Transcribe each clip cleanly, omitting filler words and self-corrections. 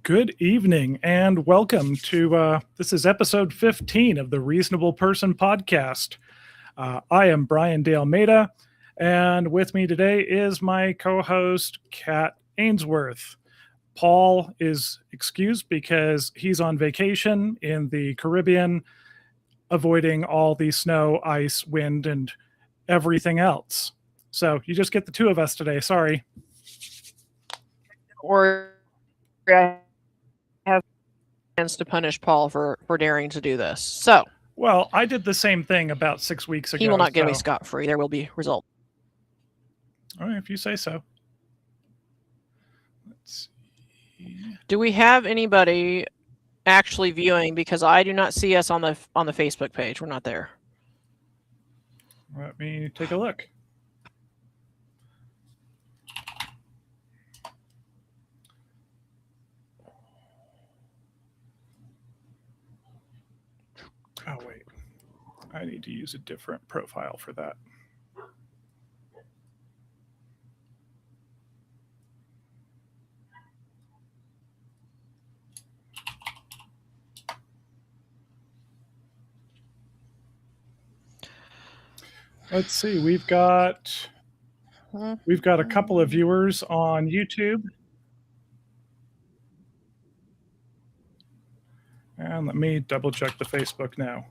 Good evening and welcome to this is episode 15 of the Reasonable Person podcast. I am Brian De Almeida, and with me today is my co-host Kat Ainsworth. Paul is excused because he's on vacation in the Caribbean, avoiding all the snow, ice, wind, and everything else. So you just get the two of us today. Sorry. Or I have plans to punish Paul for daring to do this. So, Well, I did the same thing about 6 weeks ago. he will not get away scot-free. There will be results. All right, if you say so. Let's see. Do we have anybody actually viewing? Because I do not see us on the Facebook page. We're not there. Let me take a look. Oh, wait. I need to use a different profile for that. Let's see. We've got a couple of viewers on YouTube. And let me double check the Facebook now.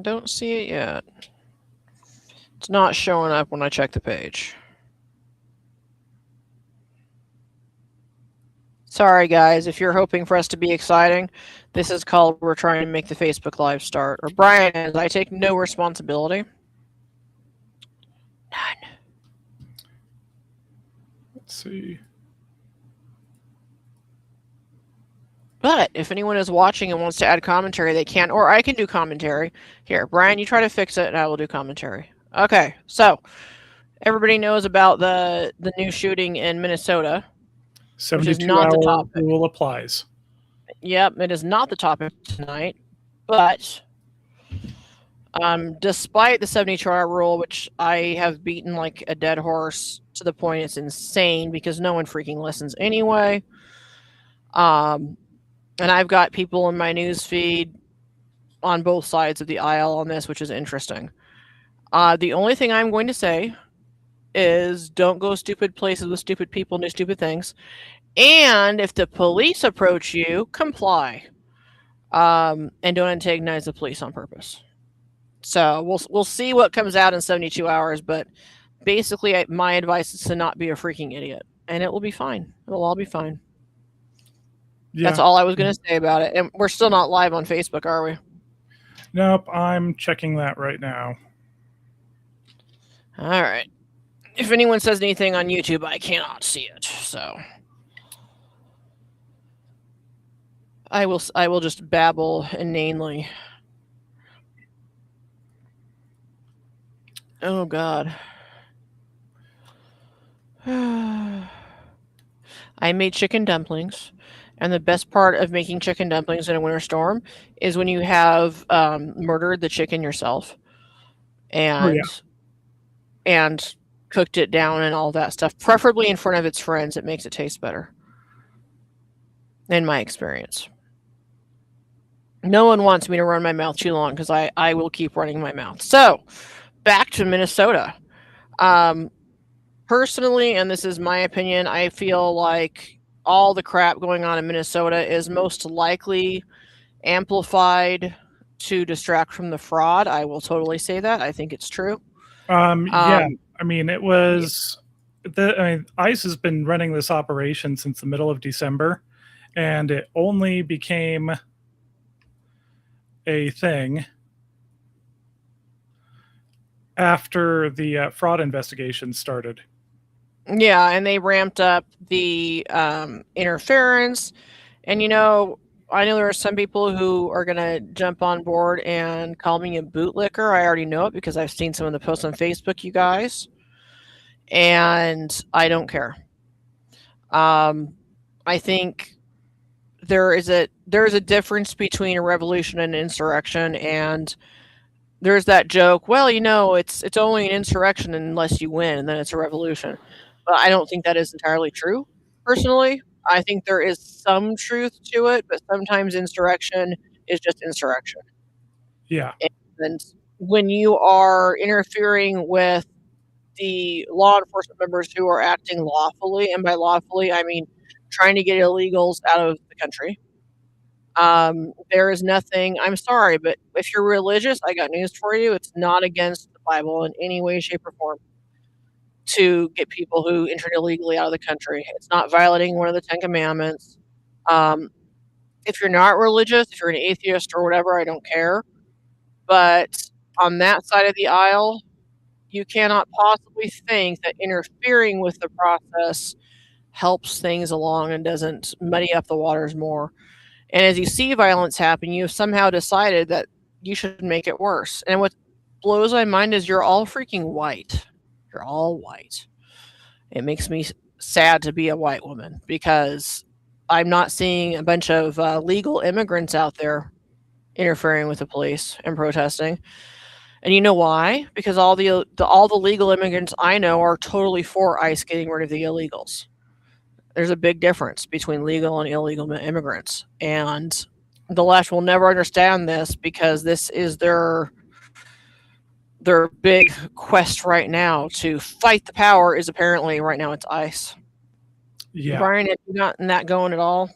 Don't see it yet. It's not showing up when I check the page. Sorry, guys. If you're hoping for us to be exciting, this is called we're trying to make the Facebook Live start. Or Brian is, I take no responsibility. None. Let's see. But if anyone is watching and wants to add commentary, they can, or I can do commentary. Here, Brian, you try to fix it, and I will do commentary. Okay, so everybody knows about the new shooting in Minnesota. 72-hour rule applies. Yep, it is not the topic tonight, but despite the 72-hour rule, which I have beaten like a dead horse to the point it's insane because no one freaking listens anyway. And I've got people in my news feed on both sides of the aisle on this, which is interesting. The only thing I'm going to say is don't go stupid places with stupid people and do stupid things. And if the police approach you, comply. And don't antagonize the police on purpose. So we'll see what comes out in 72 hours. But basically, my advice is to not be a freaking idiot. And it will be fine. It'll all be fine. Yeah. That's all I was going to say about it. And we're still not live on Facebook, are we? Nope, I'm checking that right now. All right. If anyone says anything on YouTube, I cannot see it. So I will just babble inanely. Oh God. I made chicken dumplings. And the best part of making chicken dumplings in a winter storm is when you have murdered the chicken yourself and cooked it down and all that stuff, preferably in front of its friends. It makes it taste better, in my experience. No one wants me to run my mouth too long because I will keep running my mouth. So, back to Minnesota. Personally, and this is my opinion, I feel like all the crap going on in Minnesota is most likely amplified to distract from the fraud. I will totally say that. I think it's true. Yeah, I mean, it was ICE has been running this operation since the middle of December, and it only became a thing after the fraud investigation started. Yeah, and they ramped up the interference. And, I know there are some people who are going to jump on board and call me a bootlicker. I already know it because I've seen some of the posts on Facebook, you guys. And I don't care. I think there is a difference between a revolution and an insurrection, and there's that joke, well, it's only an insurrection unless you win, and then it's a revolution. but I don't think that is entirely true. Personally, I think there is some truth to it, but sometimes insurrection is just insurrection. Yeah. And when you are interfering with the law enforcement members who are acting lawfully, and by lawfully, I mean trying to get illegals out of the country, there is nothing, I'm sorry, but if you're religious, I got news for you. It's not against the Bible in any way, shape, or form to get people who entered illegally out of the country. It's not violating one of the Ten Commandments. Um, if you're not religious, if you're an atheist or whatever, I don't care. But on that side of the aisle, you cannot possibly think that interfering with the process helps things along and doesn't muddy up the waters more. And as you see violence happen, you've somehow decided that you should make it worse. And what blows my mind is you're all freaking white. You're all white. It makes me sad to be a white woman because I'm not seeing a bunch of legal immigrants out there interfering with the police and protesting. And you know why? Because all the legal immigrants I know are totally for ICE getting rid of the illegals. There's a big difference between legal and illegal immigrants, and the left will never understand this because this is their big quest right now to fight the power. Is apparently right now it's ICE. Yeah. Brian, have you gotten that going at all?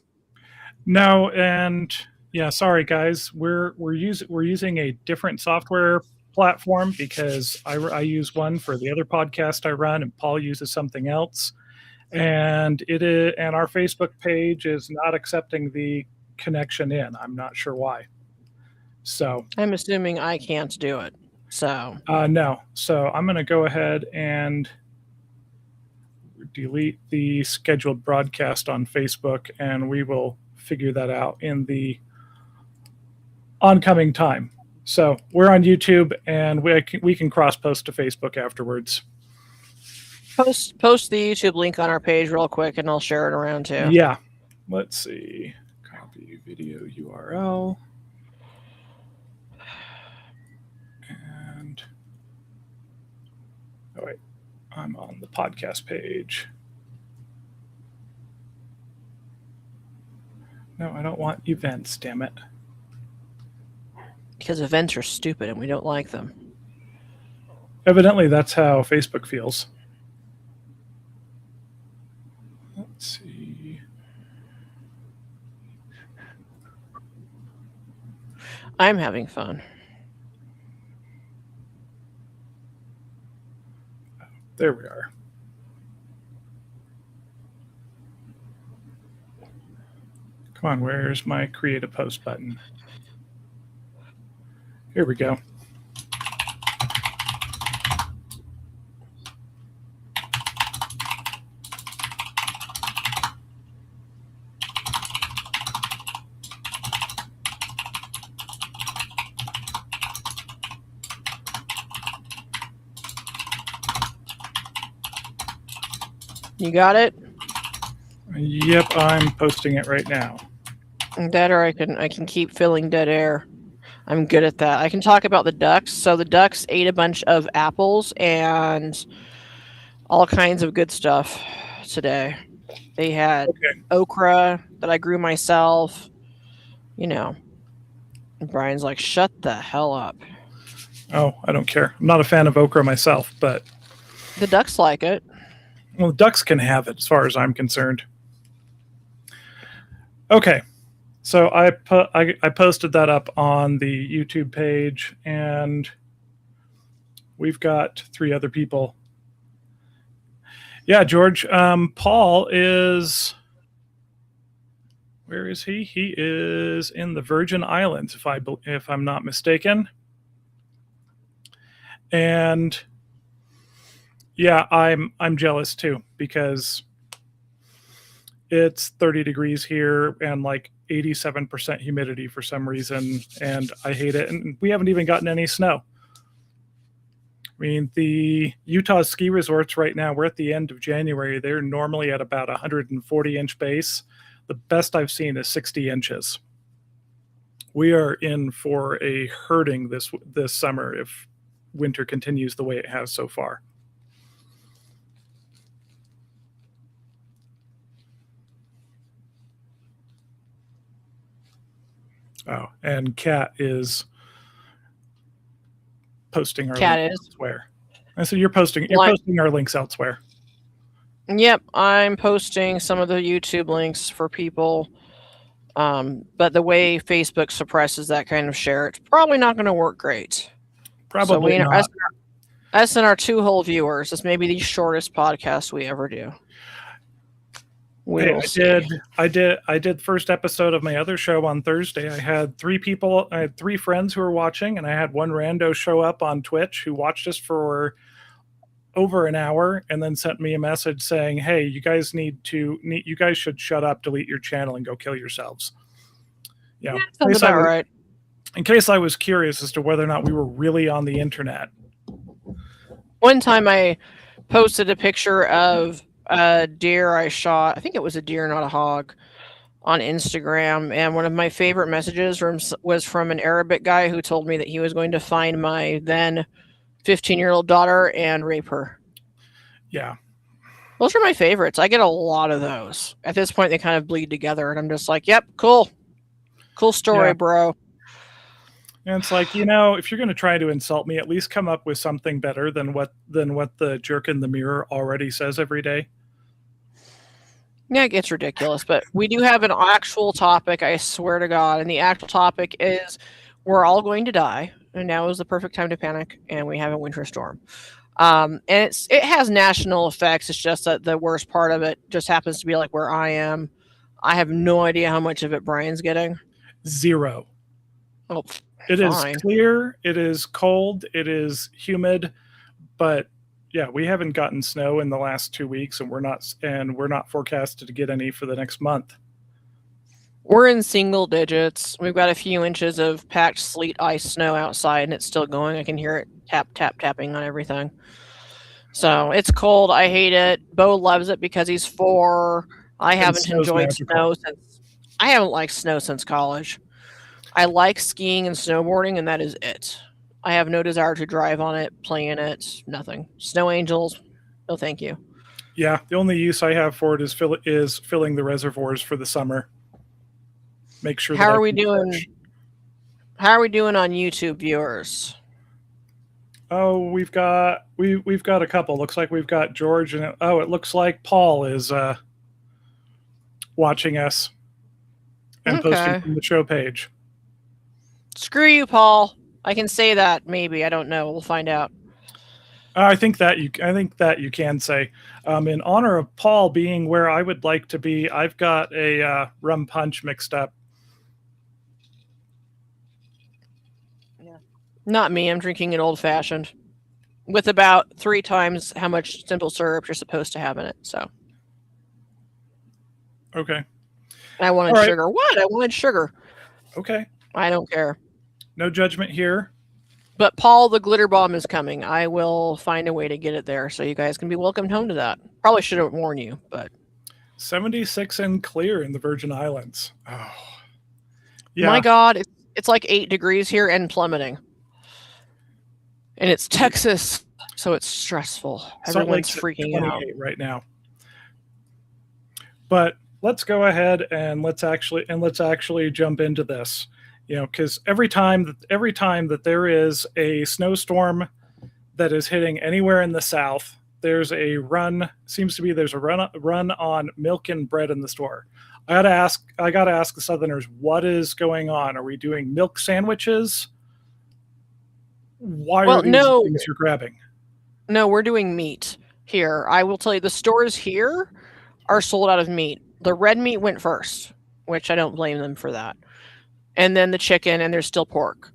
No, and yeah, sorry guys, we're using a different software platform because I use one for the other podcast I run, and Paul uses something else, and our Facebook page is not accepting the connection in. I'm not sure why. So I'm assuming I can't do it. So no, so I'm going to go ahead and delete the scheduled broadcast on Facebook, and we will figure that out in the oncoming time. So we're on YouTube, and we can cross post to Facebook afterwards. post the YouTube link on our page real quick, and I'll share it around too. Yeah. Let's see. Copy video URL. And oh wait, I'm on the podcast page. No, I don't want events, damn it. Because events are stupid and we don't like them. Evidently, that's how Facebook feels. Let's see. I'm having fun. There we are. Come on, where's my create a post button? Here we go. You got it? Yep, I'm posting it right now. That, or I can keep filling dead air. I'm good at that. I can talk about the ducks. So the ducks ate a bunch of apples and all kinds of good stuff today. They had okra that I grew myself. You know. And Brian's like, shut the hell up. Oh, I don't care. I'm not a fan of okra myself, but the ducks like it. Well, the ducks can have it as far as I'm concerned. Okay. So I posted that up on the YouTube page, and we've got 3 other people. Yeah, George. Paul is. Where is he? He is in the Virgin Islands, if I'm not mistaken. And yeah, I'm jealous too, because it's 30 degrees here and like 87% humidity for some reason, and I hate it. And we haven't even gotten any snow. I mean, the Utah ski resorts right now, we're at the end of January. They're normally at about 140-inch base. The best I've seen is 60 inches. We are in for a hurting this summer if winter continues the way it has so far. Oh, and Kat is posting our Cat links is. elsewhere. I said you're posting Well, our links elsewhere. Yep, I'm posting some of the YouTube links for people. But the way Facebook suppresses that kind of share, it's probably not going to work great. So Probably not. us and our 2 whole viewers, this may be the shortest podcast we ever do. We will see. I did first episode of my other show on Thursday. I had 3 friends who were watching, and I had one rando show up on Twitch who watched us for over an hour and then sent me a message saying, "Hey, you guys should shut up, delete your channel, and go kill yourselves." Yeah, sounds about right. In case I was curious as to whether or not we were really on the internet. One time I posted a picture of a deer I shot. I think it was a deer, not a hog, on Instagram. And one of my favorite messages was from an Arabic guy who told me that he was going to find my then 15-year-old daughter and rape her. Yeah. Those are my favorites. I get a lot of those. At this point, they kind of bleed together. And I'm just like, yep, cool. Cool story, bro. And it's like, if you're going to try to insult me, at least come up with something better than what the jerk in the mirror already says every day. Yeah, it gets ridiculous, but we do have an actual topic, I swear to God, and the actual topic is we're all going to die, and now is the perfect time to panic, and we have a winter storm. And it has national effects. It's just that the worst part of it just happens to be like where I am. I have no idea how much of it Brian's getting. 0. Oh, it is clear. It is cold. It is humid, but yeah, we haven't gotten snow in the last 2 weeks, and we're not forecasted to get any for the next month. We're in single digits. We've got a few inches of packed sleet, ice, snow outside, and it's still going. I can hear it tapping on everything. So it's cold. I hate it. Bo loves it because he's 4. I haven't enjoyed snow since I haven't liked snow since college. I like skiing and snowboarding, and that is it. I have no desire to drive on it, play in it, nothing. Snow angels, no thank you. Yeah, the only use I have for it is filling the reservoirs for the summer. Make sure. How are we doing? How are we doing on YouTube viewers? Oh, we've got a couple. Looks like we've got George, and it looks like Paul is watching us and posting from the show page. Screw you, Paul. I can say that, maybe. I don't know. We'll find out. I think that you can say. In honor of Paul being where I would like to be, I've got a rum punch mixed up. Yeah. Not me. I'm drinking an old-fashioned with about 3 times how much simple syrup you're supposed to have in it. So. Okay. I wanted sugar. What? I wanted sugar. Okay. I don't care. No judgment here. But Paul, the glitter bomb is coming. I will find a way to get it there, so you guys can be welcomed home to that. Probably should have warned you, but 76 and clear in the Virgin Islands. Oh, yeah. My God, it's like 8 degrees here and plummeting, and it's Texas, so it's stressful. Everyone's freaking out right now. But let's go ahead and let's actually jump into this. Because every time that there is a snowstorm that is hitting anywhere in the South, there's a run on milk and bread in the store. I gotta ask the Southerners, what is going on? Are we doing milk sandwiches? Why are these things you're grabbing? No, we're doing meat here. I will tell you, the stores here are sold out of meat. The red meat went first, which I don't blame them for that. And then the chicken, and there's still pork.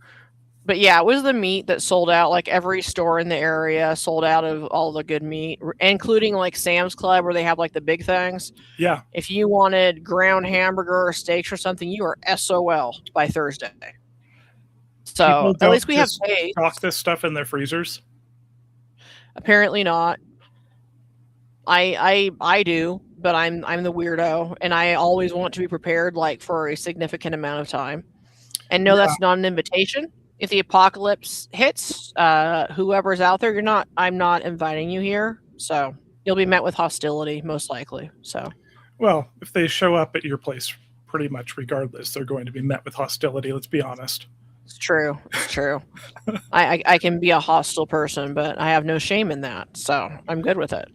But yeah, it was the meat that sold out. Like every store in the area sold out of all the good meat, including like Sam's Club where they have like the big things. Yeah. If you wanted ground hamburger or steaks or something, you are SOL by Thursday. So at least we have paid. Stock this stuff in their freezers? Apparently not. I do, but I'm the weirdo, and I always want to be prepared like for a significant amount of time. And no, that's not an invitation. If the apocalypse hits, whoever's out there, I'm not inviting you here. So you'll be met with hostility, most likely. So. Well, if they show up at your place pretty much regardless, they're going to be met with hostility. Let's be honest. It's true. It's true. I can be a hostile person, but I have no shame in that, so I'm good with it.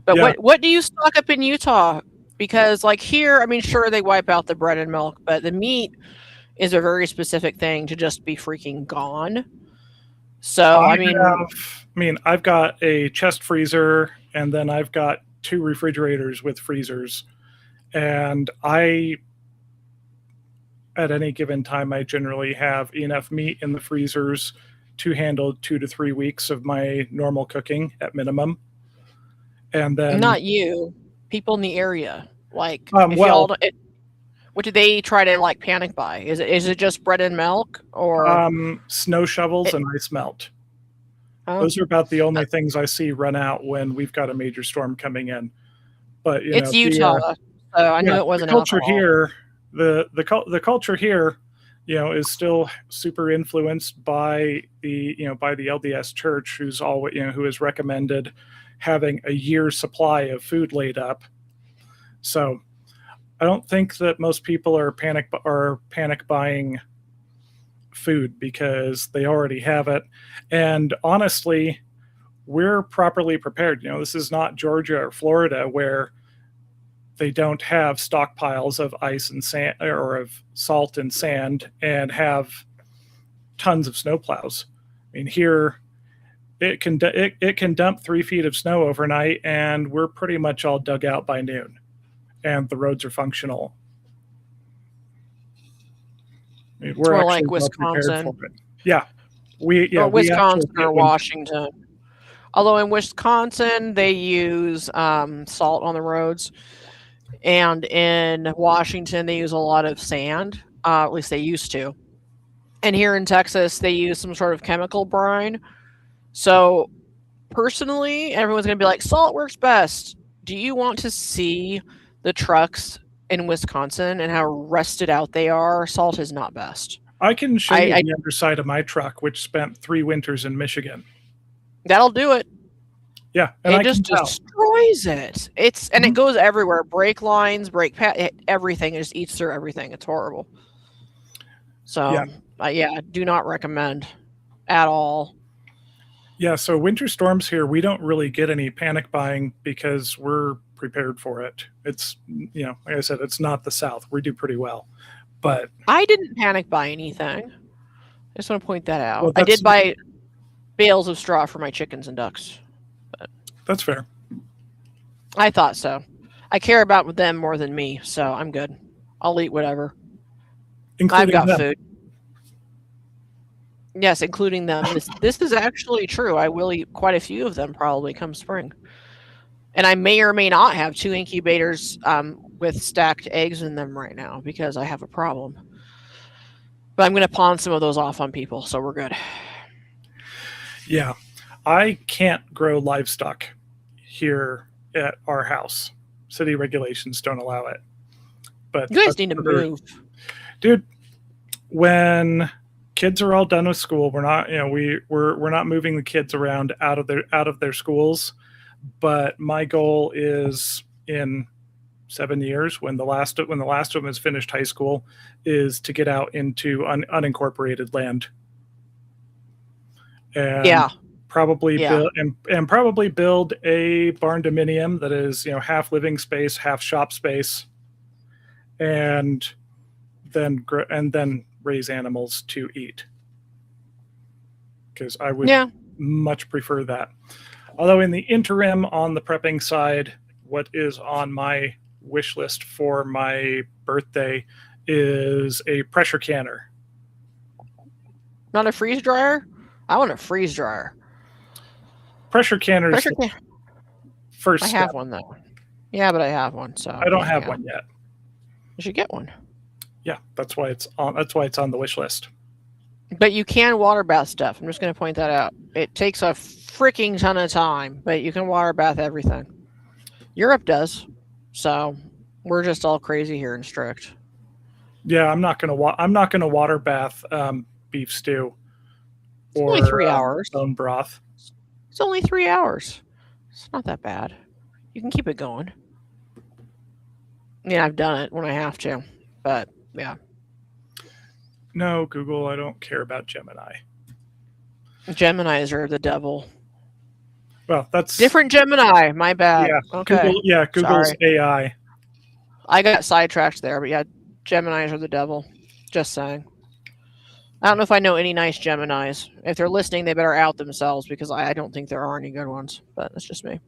But Yeah. what do you stock up in Utah? Because like here, I mean, sure they wipe out the bread and milk, but the meat is a very specific thing to just be freaking gone. So I've got a chest freezer, and then I've got 2 refrigerators with freezers, and at any given time, I generally have enough meat in the freezers to handle 2 to 3 weeks of my normal cooking at minimum. And then not you, people in the area. Like, if well, y'all, what do they try to like panic buy? Is it just bread and milk or snow shovels and ice melt? Those are about the only things I see run out when we've got a major storm coming in. But it's Utah, so I knew it wasn't the culture alcohol. here. The culture here, is still super influenced by the LDS Church, who has recommended having a year's supply of food laid up. So I don't think that most people are panic buying food because they already have it. And honestly, we're properly prepared. This is not Georgia or Florida where they don't have stockpiles of ice and sand or of salt and sand and have tons of snowplows. I mean, here it can dump 3 feet of snow overnight, and we're pretty much all dug out by noon, and the roads are functional. I mean, we're more actually like Wisconsin. for it. Yeah, Wisconsin or Washington. Although in Wisconsin they use salt on the roads, and in Washington they use a lot of sand. At least they used to. And here in Texas they use some sort of chemical brine. So personally, everyone's going to be like, salt works best. Do you want to see the trucks in Wisconsin and how rusted out they are? Salt is not best. I can show you the underside of my truck, which spent 3 winters in Michigan. That'll do it. Yeah, and it just destroys it. And it goes everywhere. Brake lines, brake pad, everything. It just eats through everything. It's horrible. So, do not recommend at all. Yeah, so winter storms here, we don't really get any panic buying because we're prepared for it. It's, like I said, it's not the South. We do pretty well. But I didn't panic buy anything. I just want to point that out. I did buy bales of straw for my chickens and ducks. But that's fair. I thought so. I care about them more than me, so I'm good. I'll eat whatever. Including I've got them. food. Yes, including them. This is actually true. I will eat quite a few of them probably come spring. And I may or may not have 2 incubators with stacked eggs in them right now because I have a problem. But I'm going to pawn some of those off on people, so we're good. Yeah. I can't grow livestock here at our house. City regulations don't allow it. But you guys need to move. Dude, when kids are all done with school, we're not moving the kids around out of their schools, but my goal is in 7 years, when the last of them has finished high school, is to get out into unincorporated land. And probably build a barn dominium that is half living space, half shop space, and then raise animals to eat, because I would much prefer that. Although in the interim, on the prepping side, what is on my wish list for my birthday is a pressure canner. Not a freeze dryer? I want a freeze dryer. Pressure canner is first step. I have one though. Yeah, but I have one, so I don't have one yet. You should get one. Yeah, that's why it's on the wish list. But you can water bath stuff. I'm just going to point that out. It takes a freaking ton of time, but you can water bath everything. Europe does. So we're just all crazy here and strict. Yeah, I'm not going to water bath beef stew or only 3 hours. Bone broth. It's only 3 hours. It's not that bad. You can keep it going. Yeah, I've done it when I have to. But yeah, No, Google, I don't care about Gemini. Geminis are the devil. Well, that's Different Gemini. My bad. yeah. Okay. Google, yeah, Google's Sorry. AI. I got sidetracked there, but yeah, Geminis are the devil. Just saying. I don't know if I know any nice Geminis. If they're listening, they better out themselves because I don't think there are any good ones. But that's just me.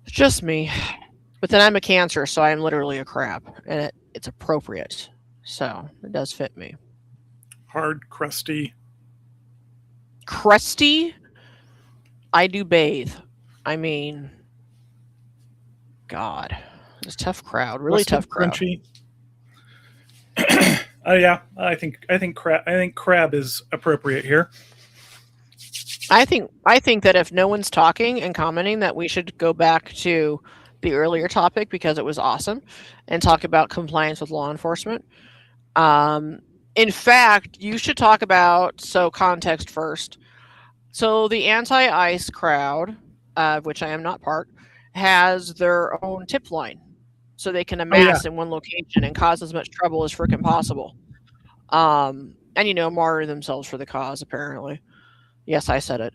It's just me. But then I'm a Cancer, so I'm literally a crab, and it's appropriate. So it does fit me. Hard, crusty. Crusty? I do bathe. I mean, God. It's a tough crowd. Really Crusty, tough crowd. crunchy. Yeah, I think crab is appropriate here. I think that if no one's talking and commenting, that we should go back to the earlier topic because it was awesome, and talk about compliance with law enforcement. In fact, you should talk about, so context first. So the anti-ICE crowd, of which I am not part, has their own tip line, so they can amass in one location and cause as much trouble as freaking possible. And martyr themselves for the cause, apparently. Yes, I said it.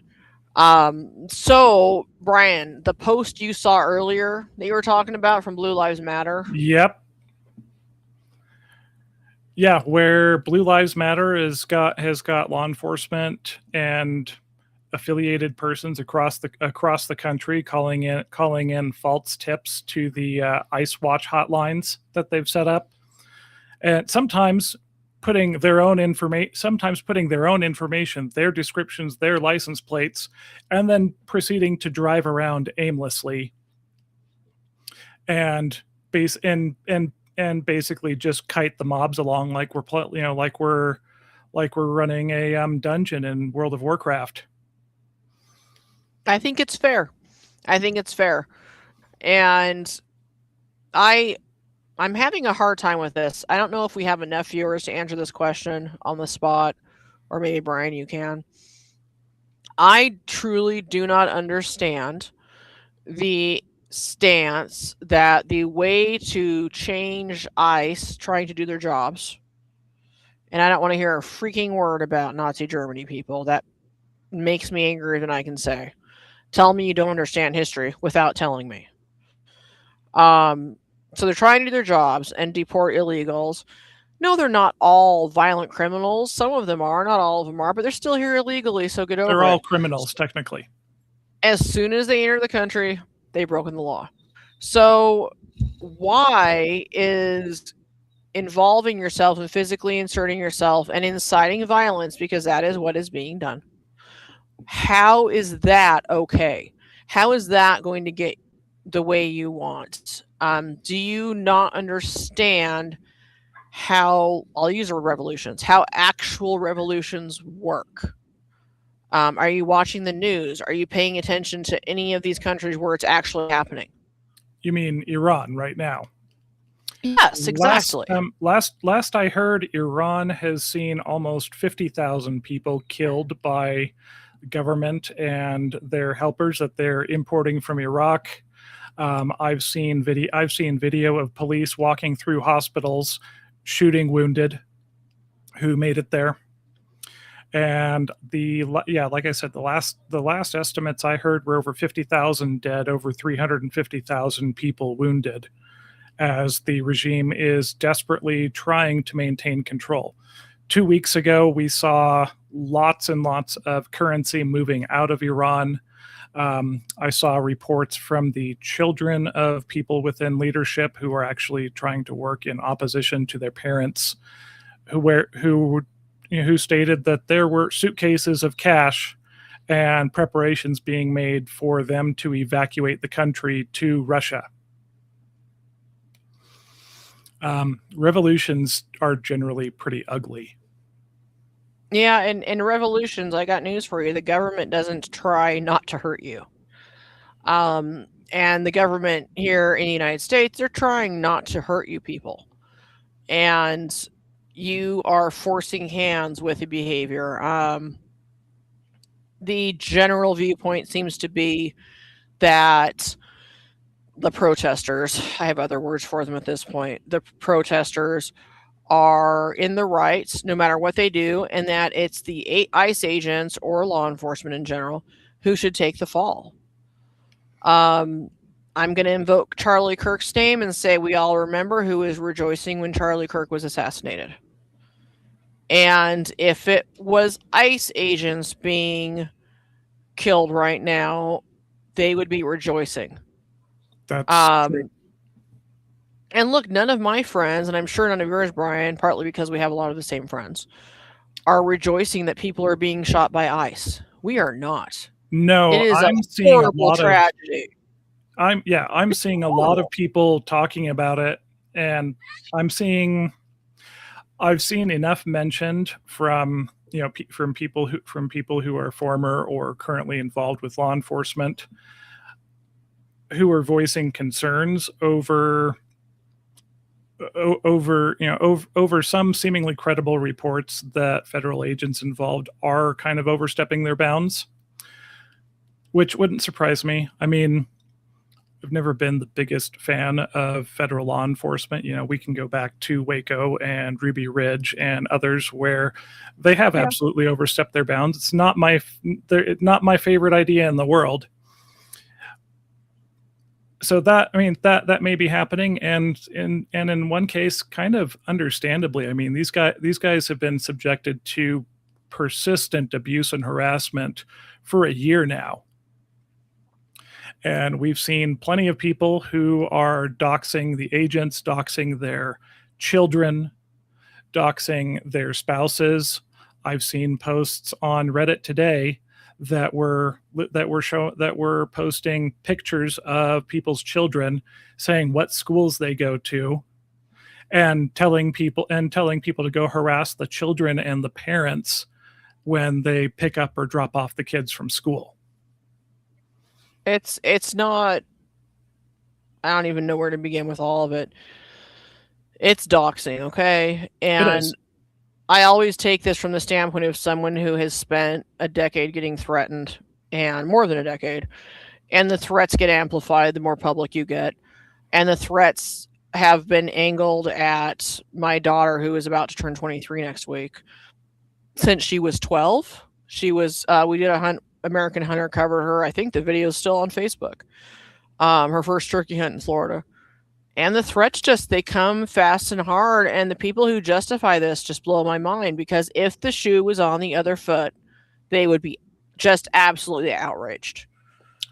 So Brian, the post you saw earlier that you were talking about from Blue Lives Matter. Yep. Yeah, where Blue Lives Matter has got law enforcement and affiliated persons across the country calling in false tips to the ICE Watch hotlines that they've set up, and sometimes putting their own information, their descriptions, their license plates, and then proceeding to drive around aimlessly and basically just kite the mobs along like we're running a dungeon in World of Warcraft. I think it's fair. And I'm having a hard time with this. I don't know if we have enough viewers to answer this question on the spot, or maybe Brian, you can. I truly do not understand the stance that the way to change ICE trying to do their jobs, and I don't want to hear a freaking word about Nazi Germany, people. That makes me angrier than I can say. Tell me you don't understand history without telling me. So they're trying to do their jobs and deport illegals. No, they're not all violent criminals. Some of them are, not all of them are, but they're still here illegally, so get over it. They're all criminals, technically. As soon as they enter the country, they've broken the law. So why is involving yourself and physically inserting yourself and inciting violence, because that is what is being done, how is that okay? How is that going to get the way you want? Do you not understand how, I'll use revolutions, how actual revolutions work? Are you watching the news? Are you paying attention to any of these countries where it's actually happening? You mean Iran right now? Yes, exactly. Last I heard, Iran has seen almost 50,000 people killed by the government and their helpers that they're importing from Iraq. I've seen video of police walking through hospitals, shooting wounded who made it there. And like I said, the last estimates I heard were over 50,000 dead, over 350,000 people wounded, as the regime is desperately trying to maintain control. 2 weeks ago, we saw lots and lots of currency moving out of Iran. I saw reports from the children of people within leadership who are actually trying to work in opposition to their parents, who stated that there were suitcases of cash and preparations being made for them to evacuate the country to Russia. Revolutions are generally pretty ugly. Yeah, and in revolutions, I got news for you. The government doesn't try not to hurt you. And the government here in the United States, they're trying not to hurt you people. And you are forcing hands with the behavior. The general viewpoint seems to be that the protesters, I have other words for them at this point, the protesters are in the rights no matter what they do, and that it's the ICE agents or law enforcement in general who should take the fall. I'm going to invoke Charlie Kirk's name and say we all remember who was rejoicing when Charlie Kirk was assassinated. And if it was ICE agents being killed right now, they would be rejoicing. That's true. And look, none of my friends, and I'm sure none of yours, Brian, partly because we have a lot of the same friends, are rejoicing that people are being shot by ICE. We are not. No, It is I'm a seeing a horrible lot tragedy. I'm seeing a lot of people talking about it, and I've seen enough mentioned from from people who are former or currently involved with law enforcement who are voicing concerns over some seemingly credible reports that federal agents involved are kind of overstepping their bounds, which wouldn't surprise me. I mean, I've never been the biggest fan of federal law enforcement. We can go back to Waco and Ruby Ridge and others where they have absolutely overstepped their bounds. It's not my favorite idea in the world. So that may be happening, and in one case, kind of understandably. I mean, these guys have been subjected to persistent abuse and harassment for a year now. And we've seen plenty of people who are doxing the agents, doxing their children, doxing their spouses. I've seen posts on Reddit today that were posting pictures of people's children saying what schools they go to, and telling people to go harass the children and the parents when they pick up or drop off the kids from school. It's not, I don't even know where to begin with all of it. It's doxing, okay? And I always take this from the standpoint of someone who has spent a decade getting threatened, and more than a decade. And the threats get amplified the more public you get. And the threats have been angled at my daughter, who is about to turn 23 next week. Since she was 12, we did a American Hunter covered her. I think the video is still on Facebook. Her first turkey hunt in Florida. And the threats they come fast and hard. And the people who justify this just blow my mind, because if the shoe was on the other foot, they would be just absolutely outraged.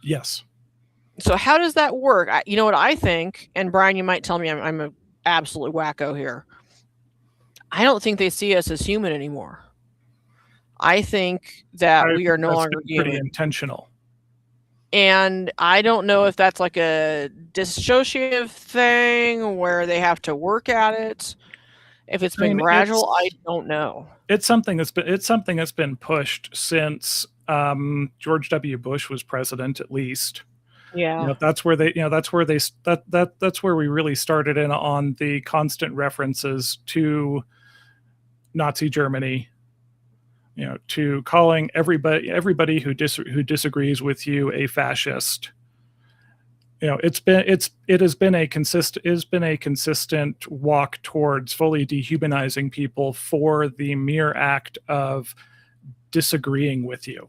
Yes. So how does that work? You know what I think, and Brian, you might tell me I'm an absolute wacko here. I don't think they see us as human anymore. I think that we are no longer human. Pretty intentional. And I don't know if that's like a dissociative thing where they have to work at it. If it's been gradual, I don't know. It's something that's been pushed since George W. Bush was president, at least. Yeah. That's where we really started in on the constant references to Nazi Germany. To calling everybody who disagrees with you a fascist. It has been a consistent walk towards fully dehumanizing people for the mere act of disagreeing with you.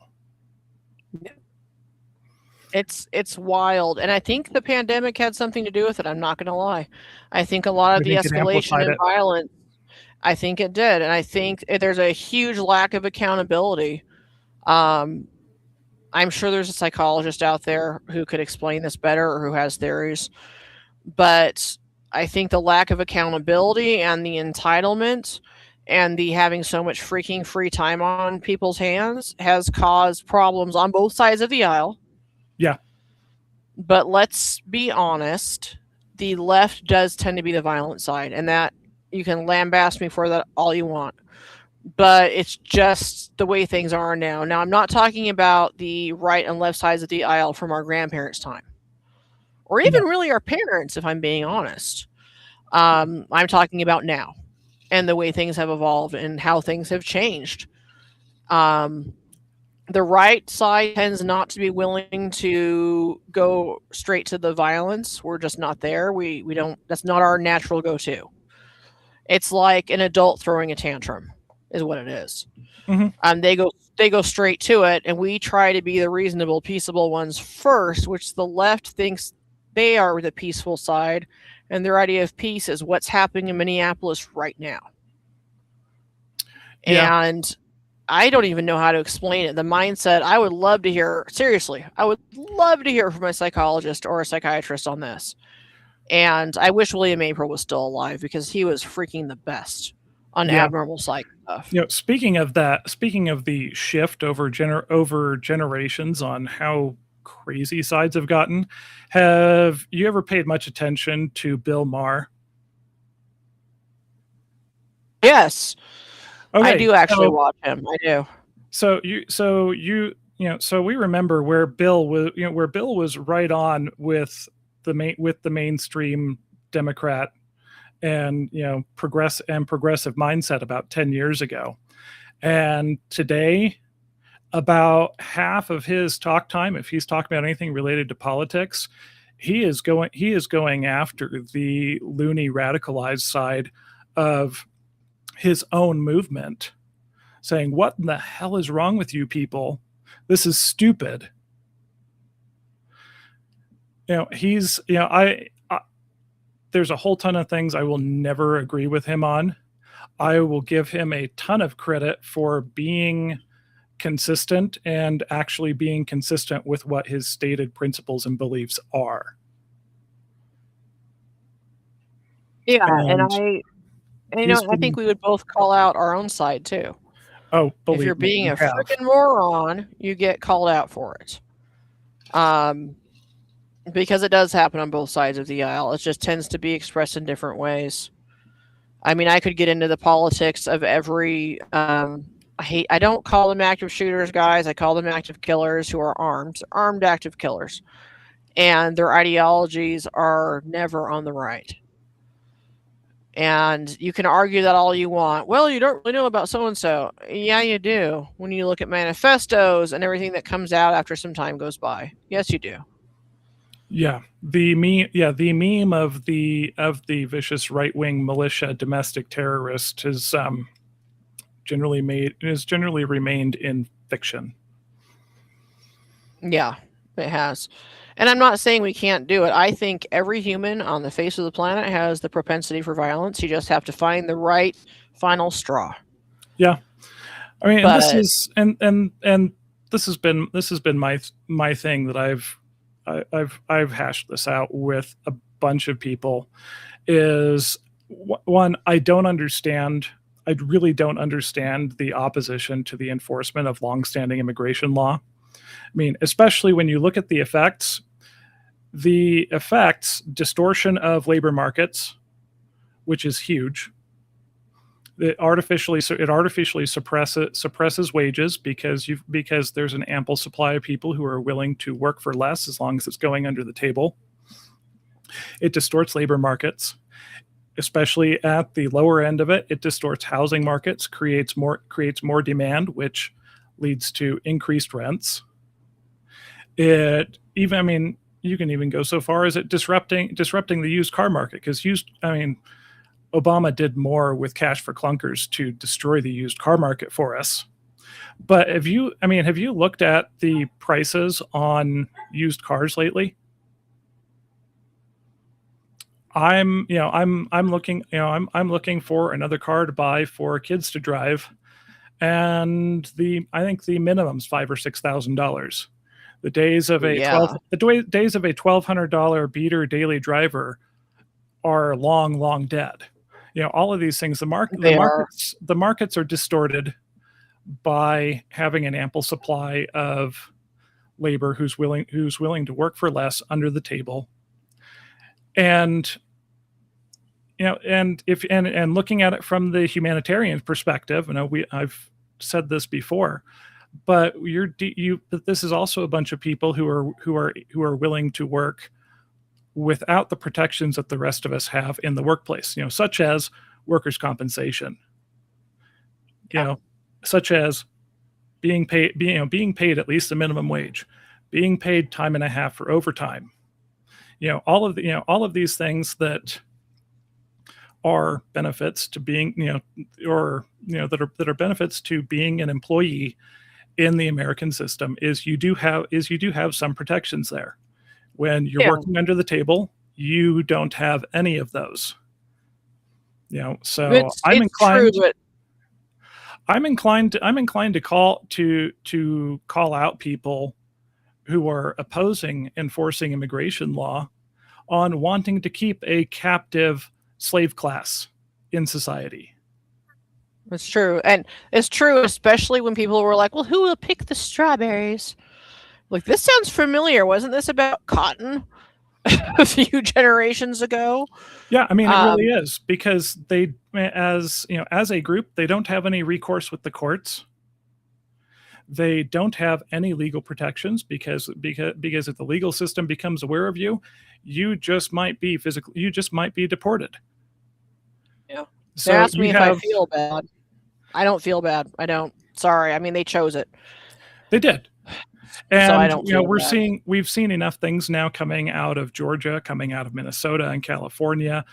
It's wild, and I think the pandemic had something to do with it. I'm not going to lie. I think a lot of the escalation and violence, I think it did. And I think there's a huge lack of accountability. I'm sure there's a psychologist out there who could explain this better or who has theories. But I think the lack of accountability and the entitlement and the having so much freaking free time on people's hands has caused problems on both sides of the aisle. Yeah. But let's be honest, the left does tend to be the violent side, and that you can lambaste me for that all you want. But it's just the way things are now. Now, I'm not talking about the right and left sides of the aisle from our grandparents' time, or even really our parents, if I'm being honest. I'm talking about now and the way things have evolved and how things have changed. The right side tends not to be willing to go straight to the violence. We're just not there. We don't. That's not our natural go-to. It's like an adult throwing a tantrum, is what it is. Mm-hmm. They go straight to it, and we try to be the reasonable, peaceable ones first, which the left thinks they are the peaceful side, and their idea of peace is what's happening in Minneapolis right now. Yeah. And I don't even know how to explain it. The mindset, I would love to hear, seriously, I would love to hear from a psychologist or a psychiatrist on this. And I wish William April was still alive because he was freaking the best on abnormal psych stuff. Speaking of that, speaking of the shift over generations on how crazy sides have gotten, have you ever paid much attention to Bill Maher? Yes. Okay, I do actually watch him. I do. So we remember where Bill was right on with the mainstream Democrat and progressive mindset about 10 years ago. And today, about half of his talk time, if he's talking about anything related to politics, he is going after the loony radicalized side of his own movement, saying, what in the hell is wrong with you people? This is stupid. There's a whole ton of things I will never agree with him on. I will give him a ton of credit for being consistent and actually being consistent with what his stated principles and beliefs are. Yeah, and I think we would both call out our own side too. Oh, if you're being a freaking moron, you get called out for it. Because it does happen on both sides of the aisle. It just tends to be expressed in different ways. I mean, I could get into the politics of every. I don't call them active shooters, guys. I call them active killers who are armed active killers, and their ideologies are never on the right. And you can argue that all you want. Well, you don't really know about so-and-so. Yeah, you do. When you look at manifestos and everything that comes out after some time goes by. Yes, you do. Yeah. The meme of the vicious right-wing militia domestic terrorist has generally remained in fiction. Yeah, it has. And I'm not saying we can't do it. I think every human on the face of the planet has the propensity for violence. You just have to find the right final straw. Yeah. I mean, this is this has been my thing that I've hashed this out with a bunch of people. Is one, I really don't understand the opposition to the enforcement of longstanding immigration law. I mean, especially when you look at the effects, distortion of labor markets, which is huge. It artificially suppresses wages because there's an ample supply of people who are willing to work for less as long as it's going under the table. It distorts labor markets, especially at the lower end of it. It distorts housing markets, creates more demand, which leads to increased rents. You can even go so far as it disrupting the used car market, because Obama did more with cash for clunkers to destroy the used car market for us. But have you looked at the prices on used cars lately? I'm looking for another car to buy for kids to drive, and I think the minimum's $5,000 or $6,000. The days of a $1,200 beater daily driver are long dead. All of these things, the markets are distorted by having an ample supply of labor who's willing to work for less under the table. And looking at it from the humanitarian perspective, I've said this before, but this is also a bunch of people who are willing to work without the protections that the rest of us have in the workplace, such as workers' compensation, such as being paid at least the minimum wage, being paid time and a half for overtime. All of these things that are benefits to being, that are benefits to being an employee in the American system is you do have some protections there. When you're working under the table, you don't have any of those. So I'm inclined. True, but I'm inclined to call out people who are opposing enforcing immigration law on wanting to keep a captive slave class in society. it's true. And it's true, especially when people were like, well, who will pick the strawberries? Like, this sounds familiar. Wasn't this about cotton a few generations ago? Yeah, I mean, it really is, because they, as a group, they don't have any recourse with the courts. They don't have any legal protections because if the legal system becomes aware of you, you just might be deported. Yeah. So they asked me if I feel bad. I don't feel bad. I don't. Sorry. I mean, they chose it. They did. And so I don't we've seen enough things now coming out of Georgia, coming out of Minnesota and California,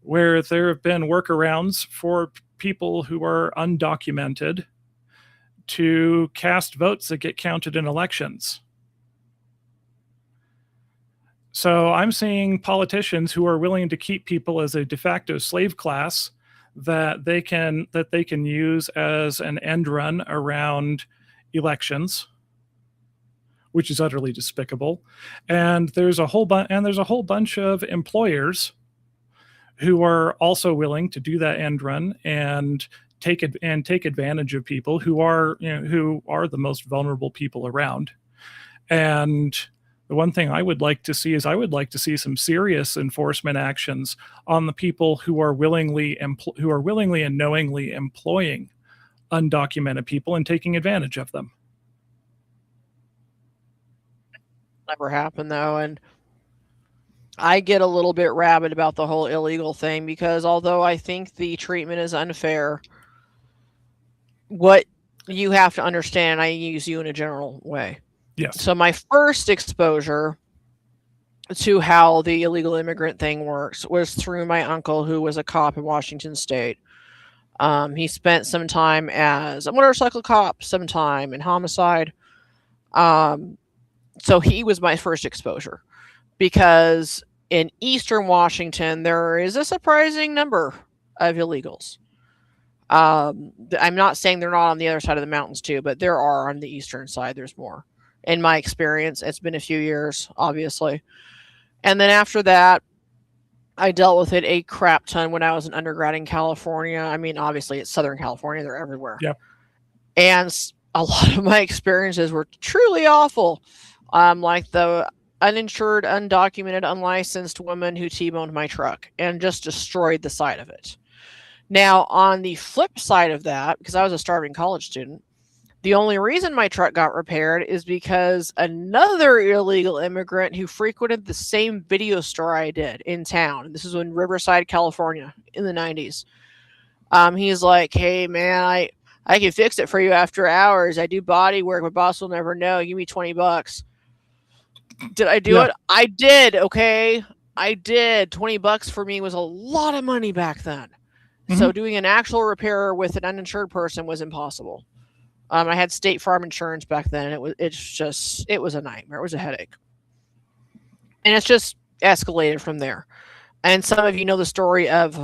where there have been workarounds for people who are undocumented to cast votes that get counted in elections. So I'm seeing politicians who are willing to keep people as a de facto slave class that they can use as an end run around elections, which is utterly despicable. And there's a whole bunch of employers who are also willing to do that end run and take advantage of people who are the most vulnerable people around. And the one thing I would like to see is some serious enforcement actions on the people who are willingly and knowingly employing undocumented people and taking advantage of them. Never happened, though, and I get a little bit rabid about the whole illegal thing, because although I think the treatment is unfair, what you have to understand, I use you in a general way. Yes. So my first exposure to how the illegal immigrant thing works was through my uncle, who was a cop in Washington State. He spent some time as a motorcycle cop, some time in homicide. So he was my first exposure, because in Eastern Washington, there is a surprising number of illegals. I'm not saying they're not on the other side of the mountains too, but there are on the eastern side. There's more. In my experience, it's been a few years, obviously. And then after that, I dealt with it a crap ton when I was an undergrad in California. I mean, obviously, it's Southern California. They're everywhere. Yep. And a lot of my experiences were truly awful. Like the uninsured, undocumented, unlicensed woman who T-boned my truck and just destroyed the side of it. Now, on the flip side of that, because I was a starving college student, the only reason my truck got repaired is because another illegal immigrant who frequented the same video store I did in town, this is in Riverside, California, in the 90s. He's like, hey, man, I can fix it for you after hours. I do body work. My boss will never know. Give me $20. Did I do it? I did. Okay. I did. $20 for me was a lot of money back then. Mm-hmm. So doing an actual repair with an uninsured person was impossible. I had State Farm insurance back then, and it was a nightmare. It was a headache. And it's just escalated from there. And some of you know the story of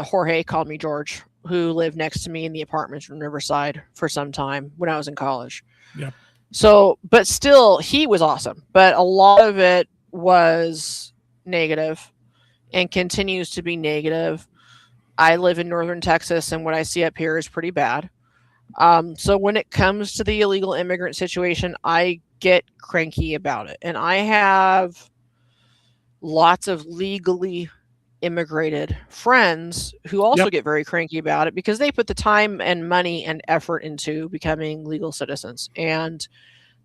Jorge, called me George, who lived next to me in the apartments in Riverside for some time when I was in college. Yeah. So, but still, he was awesome. But a lot of it was negative and continues to be negative. I live in northern Texas, and what I see up here is pretty bad. So when it comes to the illegal immigrant situation, I get cranky about it. And I have lots of legally immigrated friends who also get very cranky about it, because they put the time and money and effort into becoming legal citizens, and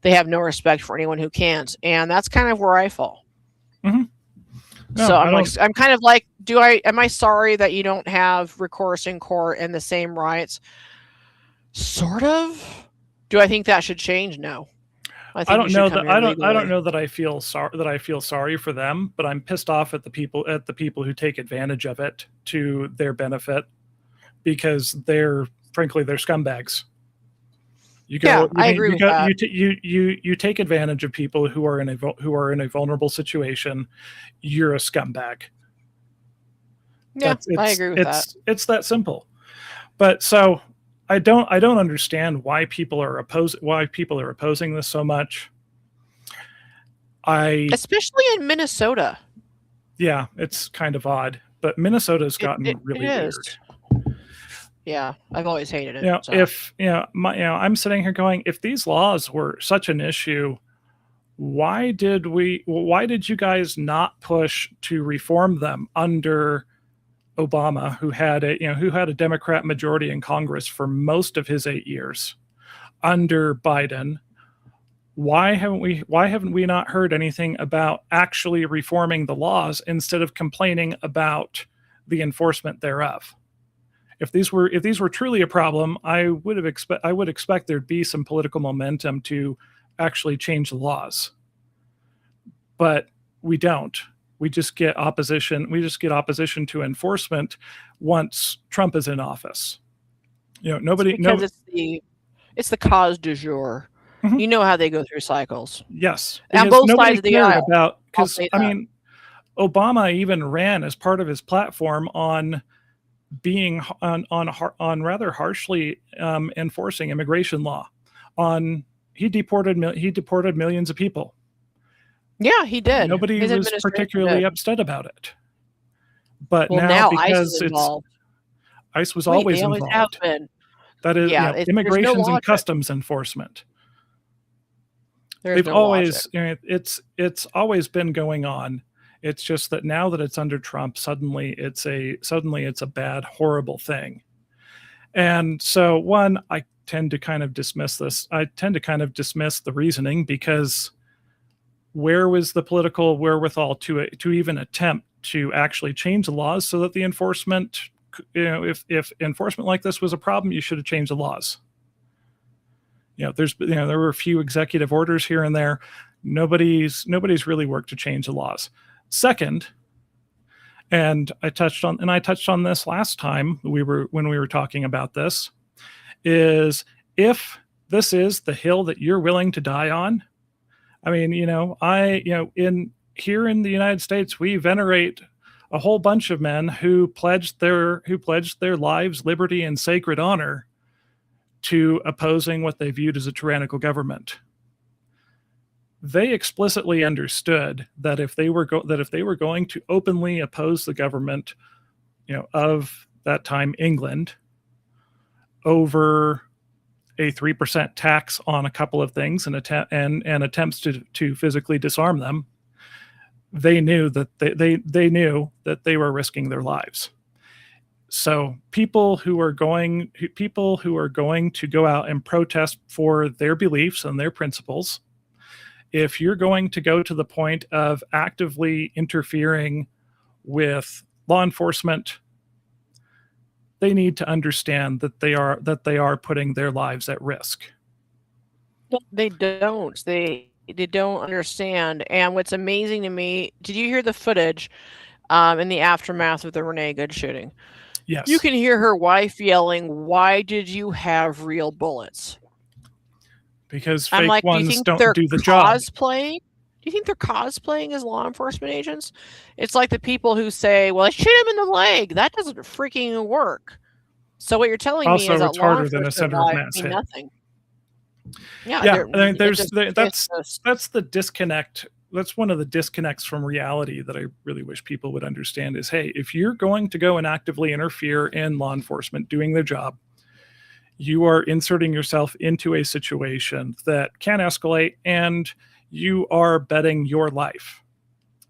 they have no respect for anyone who can't. And that's kind of where I fall. Mm-hmm. No, so I'm kind of like, am I sorry that you don't have recourse in court and the same rights? Sort of. Do I think that should change? No. I I think you don't should know come that here I don't legally. know that I feel sorry for them, but I'm pissed off at the people who take advantage of it to their benefit, because frankly they're scumbags. I agree with that. You take advantage of people who are in a vulnerable situation. You're a scumbag. Yeah, I agree with that. It's that simple. But so I don't understand why people are opposing this so much. Especially in Minnesota. Yeah, it's kind of odd, but Minnesota's gotten really weird. Yeah, I've always hated it. I'm sitting here going, if these laws were such an issue, why did you guys not push to reform them under Obama, who had a Democrat majority in Congress for most of his 8 years? Under Biden, why haven't we not heard anything about actually reforming the laws instead of complaining about the enforcement thereof? If these were truly a problem, I would expect there'd be some political momentum to actually change the laws. But we don't. We just get opposition. We just get opposition to enforcement once Trump is in office. It's the cause du jour. Mm-hmm. You know how they go through cycles. Yes, on both sides of the aisle. Because Obama even ran as part of his platform on being on rather harshly enforcing immigration law. He deported millions of people. Yeah, he did. Nobody was particularly upset about it. But now because ICE was always involved. Have been. That is, immigrations and customs enforcement. They've always, it's always been going on. It's just that now that it's under Trump, suddenly it's a bad, horrible thing. And so, I tend to kind of dismiss this. I tend to kind of dismiss the reasoning, because where was the political wherewithal to even attempt to actually change the laws so that the enforcement, if enforcement like this was a problem, you should have changed the laws. There were a few executive orders here and there. Nobody's really worked to change the laws. Second, and I touched on this last time when we were talking about this, is if this is the hill that you're willing to die on. I mean, here in the United States, we venerate a whole bunch of men who pledged their lives, liberty, and sacred honor to opposing what they viewed as a tyrannical government. They explicitly understood that if they were going to openly oppose the government, of that time England, over a 3% tax on a couple of things and attempts to physically disarm them, they knew that they knew that they were risking their lives. So people who are going to go out and protest for their beliefs and their principles, if you're going to go to the point of actively interfering with law enforcement, they need to understand that they are putting their lives at risk. They don't. They don't understand. And what's amazing to me, did you hear the footage in the aftermath of the Renee Good shooting? Yes. You can hear her wife yelling, "Why did you have real bullets?" Because fake ones don't do the job. Do you think they're cosplaying as law enforcement agents? It's like the people who say, "Well, I shoot him in the leg." That doesn't freaking work. So what you're telling me is that it's harder than a center of mass hit. Nothing. Yeah. I mean, that's the disconnect. That's one of the disconnects from reality that I really wish people would understand is, hey, if you're going to go and actively interfere in law enforcement doing their job, you are inserting yourself into a situation that can escalate, and you are betting your life.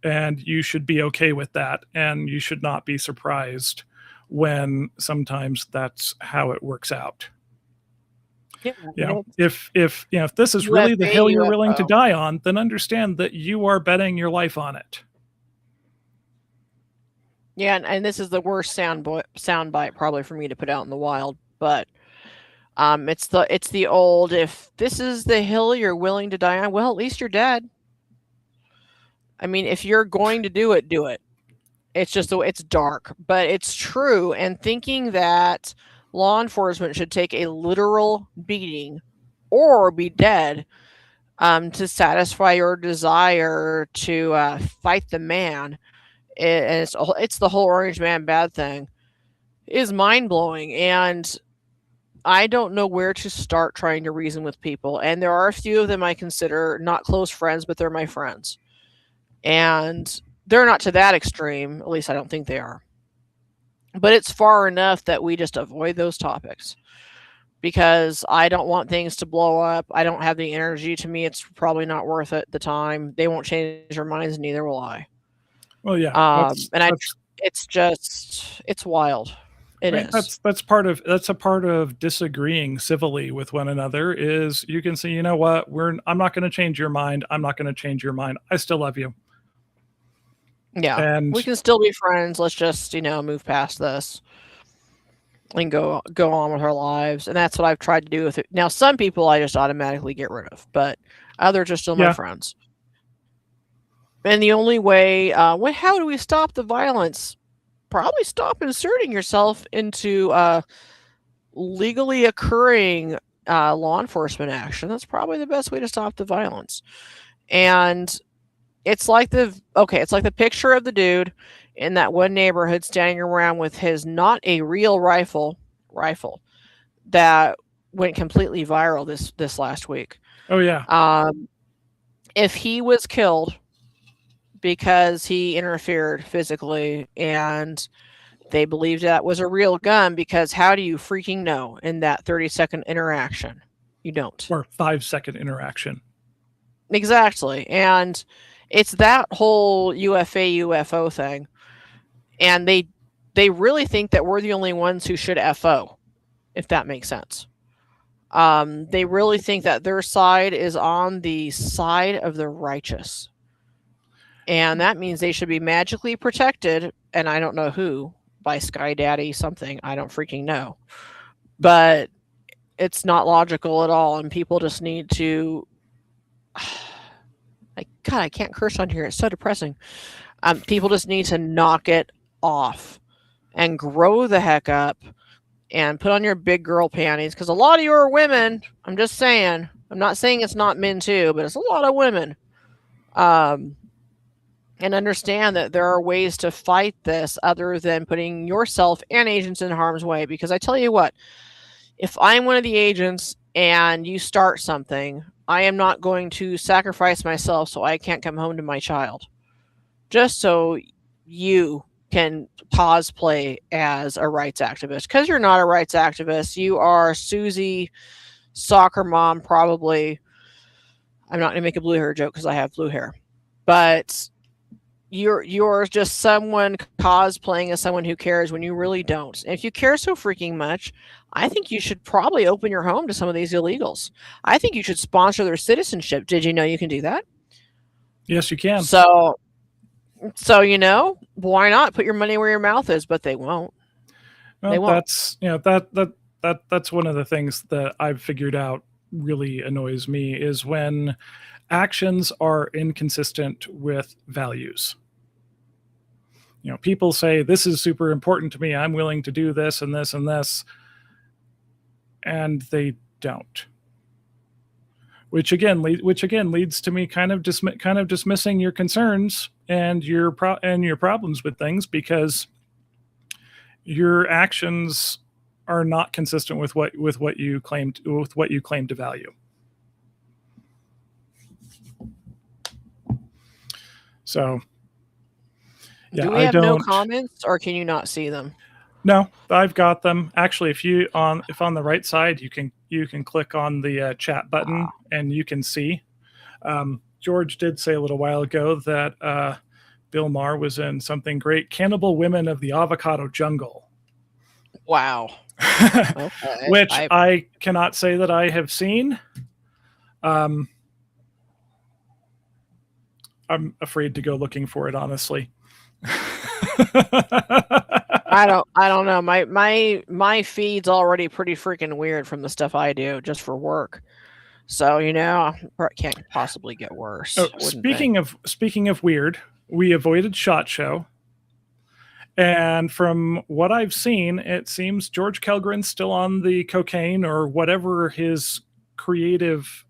And you should be okay with that. And you should not be surprised when sometimes that's how it works out. If this is really the hill you're willing to die on, then understand that you are betting your life on it. Yeah, and this is the worst soundbite probably for me to put out in the wild, but It's the old, if this is the hill you're willing to die on, well, at least you're dead. I mean, if you're going to do it, do it. It's just it's dark, but it's true. And thinking that law enforcement should take a literal beating or be dead to satisfy your desire to fight the man, and it's the whole orange man bad thing, is mind blowing. And I don't know where to start trying to reason with people. And there are a few of them I consider not close friends, but they're my friends. And they're not to that extreme. At least I don't think they are. But it's far enough that we just avoid those topics because I don't want things to blow up. I don't have the energy. To me, it's probably not worth it. The time they won't change their minds, neither will I. Well, yeah, it's wild. It is. That's a part of disagreeing civilly with one another. Is you can say, you know what, I'm not going to change your mind. I'm not going to change your mind. I still love you. Yeah, and we can still be friends. Let's just move past this and go on with our lives. And that's what I've tried to do with it. Now, some people I just automatically get rid of, but others are still my friends. And the only way, how do we stop the violence? Probably stop inserting yourself into legally occurring law enforcement action. That's probably the best way to stop the violence. And it's like the picture of the dude in that one neighborhood standing around with his not a real rifle that went completely viral this last week. Oh yeah. If he was killed because he interfered physically and they believed that was a real gun, because how do you freaking know in that 30-second interaction? You don't. Or 5-second interaction. Exactly. And it's that whole UFO thing. And they really think that we're the only ones who should FO, if that makes sense. They really think that their side is on the side of the righteous. And that means they should be magically protected, and I don't know who, by Sky Daddy something. I don't freaking know. But it's not logical at all, and people just need to... God, I can't curse on here. It's so depressing. People just need to knock it off and grow the heck up and put on your big girl panties, because a lot of you are women. I'm just saying. I'm not saying it's not men too, but it's a lot of women. And understand that there are ways to fight this other than putting yourself and agents in harm's way. Because I tell you what, if I'm one of the agents and you start something, I am not going to sacrifice myself so I can't come home to my child just so you can cosplay as a rights activist. Because you're not a rights activist. You are Susie, soccer mom, probably. I'm not going to make a blue hair joke because I have blue hair. But you're just someone cosplaying as someone who cares when you really don't. And if you care so freaking much, I think you should probably open your home to some of these illegals. I think you should sponsor their citizenship. Did you know you can do that? Yes, you can. So why not put your money where your mouth is? But they won't. Well, they won't. That's one of the things that I've figured out really annoys me, is when actions are inconsistent with values. People say, this is super important to me, I'm willing to do this and this and this, and they don't. Which again leads to me kind of dismissing your concerns and your problems with things, because your actions are not consistent with what you claim to value. So, yeah, do we have no comments, or can you not see them? No, I've got them. Actually, if on the right side, you can click on the chat button and you can see. George did say a little while ago that Bill Maher was in something great, Cannibal Women of the Avocado Jungle. Wow. Okay. Which I cannot say that I have seen. I'm afraid to go looking for it, honestly. I don't know. My feed's already pretty freaking weird from the stuff I do just for work. So, it can't possibly get worse. Oh, speaking of weird, we avoided SHOT Show. And from what I've seen, it seems George Kelgren's still on the cocaine or whatever his creative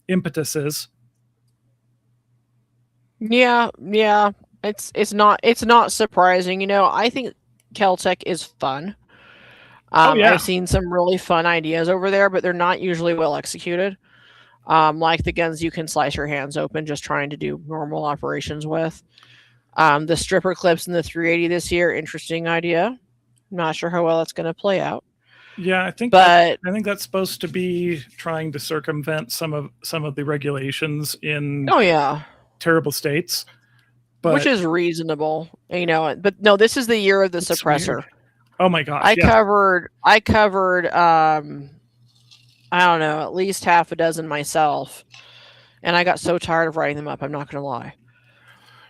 impetus is. Yeah. It's not surprising. I think Caltech is fun. Yeah. I've seen some really fun ideas over there, but they're not usually well executed. Like the guns you can slice your hands open just trying to do normal operations with. The stripper clips in the 380 this year, interesting idea. Not sure how well that's going to play out. Yeah, I think that's supposed to be trying to circumvent some of the regulations in terrible states. But, which is reasonable, but no, this is the year of the suppressor. Weird. Oh my gosh. I covered I don't know, at least half a dozen myself, and I got so tired of writing them up, I'm not going to lie.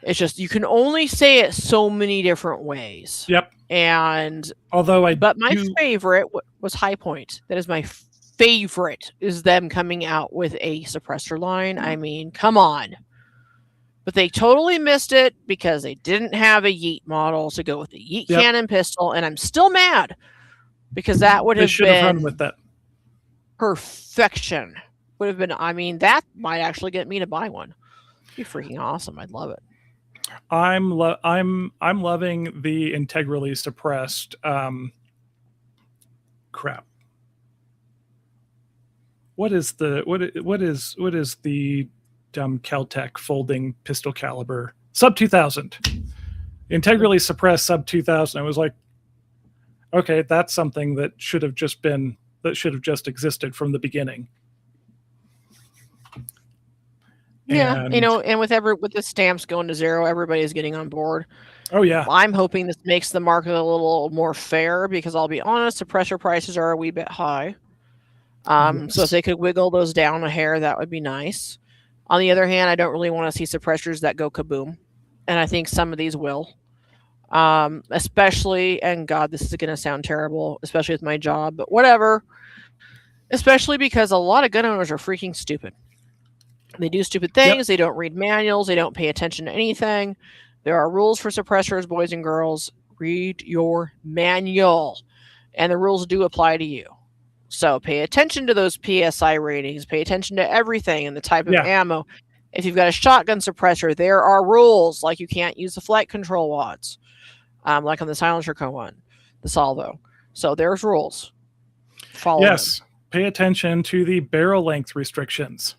It's just you can only say it so many different ways. Yep. And but my favorite was High Point. That is my favorite, is them coming out with a suppressor line. I mean, come on. But they totally missed it because they didn't have a Yeet model to go with the Yeet cannon pistol, and I'm still mad because that would have been run with that. Perfection. Would have been. I mean, that might actually get me to buy one. It'd be freaking awesome. I'd love it. I'm loving the integrally suppressed crap. What is the dumb Caltech folding pistol caliber? Sub 2000. Integrally suppressed sub 2000. I was like, okay, that's something that should have just existed from the beginning. Yeah, and with the stamps going to zero, everybody's getting on board. Oh yeah. I'm hoping this makes the market a little more fair because I'll be honest, suppressor prices are a wee bit high. Yes. So if they could wiggle those down a hair, that would be nice. On the other hand, I don't really want to see suppressors that go kaboom, and I think some of these will. Especially, and God, this is going to sound terrible, especially with my job, but whatever. Especially because a lot of gun owners are freaking stupid. They do stupid things. They don't read manuals. They don't pay attention to anything. There are rules for suppressors, boys and girls. Read your manual, and the rules do apply to you. So pay attention to those PSI ratings. Pay attention to everything and the type of ammo. If you've got a shotgun suppressor, there are rules, like you can't use the flight control wads, like on the silencer one, the salvo. So there's rules. Follow them. Pay attention to the barrel length restrictions.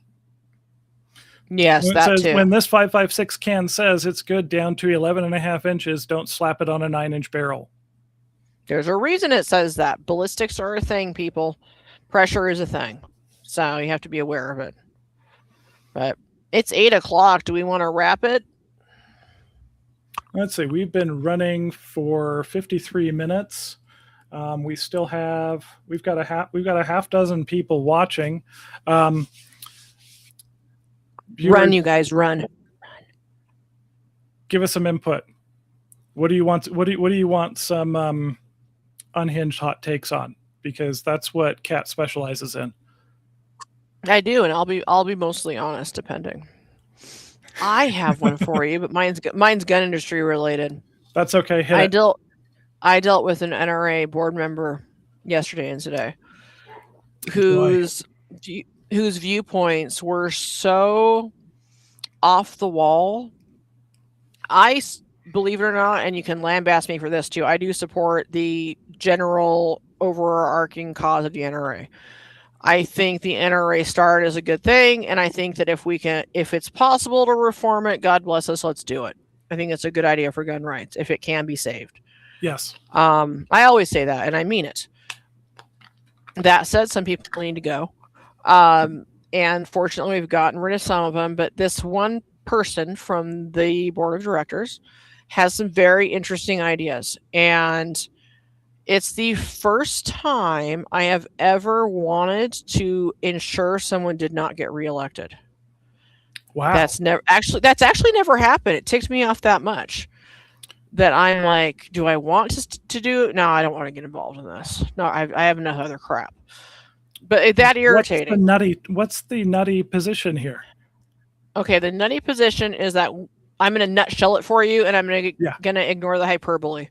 Yes, too. When this 5.56 can says it's good down to 11.5 inches, don't slap it on a 9-inch barrel. There's a reason it says that. Ballistics are a thing, people. Pressure is a thing. So you have to be aware of it. But it's 8 o'clock. Do we want to wrap it? Let's see. We've been running for 53 minutes. We've got a half dozen people watching. Run, you guys, run. Give us some input. What do you want? What do you want some unhinged hot takes on? Because that's what Kat specializes in. I do, and I'll be mostly honest, depending. I have one for you, but mine's gun industry related. That's okay. I dealt with an NRA board member yesterday and today, whose viewpoints were so off the wall. Believe it or not, and you can lambaste me for this too, I do support the general overarching cause of the NRA. I think the NRA start is a good thing, and I think that if it's possible to reform it, God bless us, let's do it. I think it's a good idea for gun rights if it can be saved. Yes. I always say that, and I mean it. That said, some people need to go. And fortunately, we've gotten rid of some of them, but this one person from the board of directors has some very interesting ideas. And it's the first time I have ever wanted to ensure someone did not get reelected. Wow. That's actually never happened. It ticked me off that much. that I'm like, do I want to do it? No, I don't want to get involved in this. No, I have enough other crap. But that irritating. What's the nutty position here? Okay, the nutty position is that I'm going to nutshell it for you, and I'm going to ignore the hyperbole.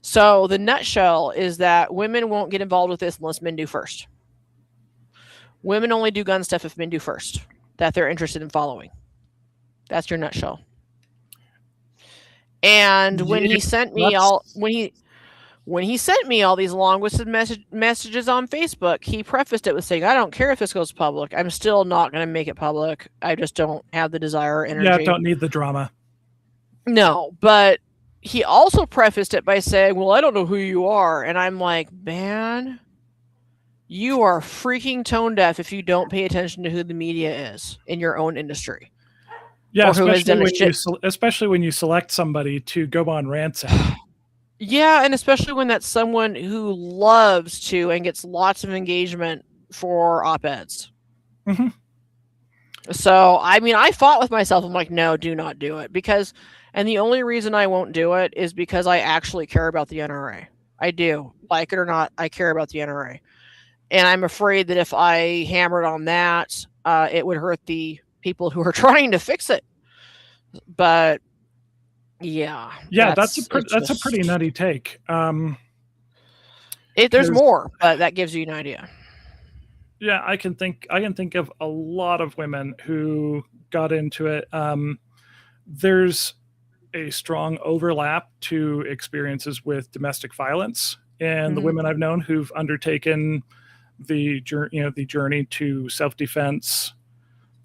So the nutshell is that women won't get involved with this unless men do first. Women only do gun stuff if men do first, that they're interested in following. That's your nutshell. And when he sent me all these long-winded messages on Facebook, he prefaced it with saying, "I don't care if this goes public. I'm still not going to make it public. I just don't have the desire or energy. Yeah, don't need the drama." No, but he also prefaced it by saying, "Well, I don't know who you are," and I'm like, man, you are freaking tone deaf if you don't pay attention to who the media is in your own industry. Yeah, especially when you select somebody to go on rants at. Yeah, and especially when that's someone who loves to and gets lots of engagement for op-eds. Mm-hmm. So, I mean, I fought with myself. I'm like, no, do not do it. And the only reason I won't do it is because I actually care about the NRA. I do. Like it or not, I care about the NRA. And I'm afraid that if I hammered on that, it would hurt the people who are trying to fix it. But yeah, that's a pretty nutty take. There's more, but that gives you an idea. Yeah, I can think of a lot of women who got into it. There's a strong overlap to experiences with domestic violence, and the women I've known who've undertaken the journey to self-defense,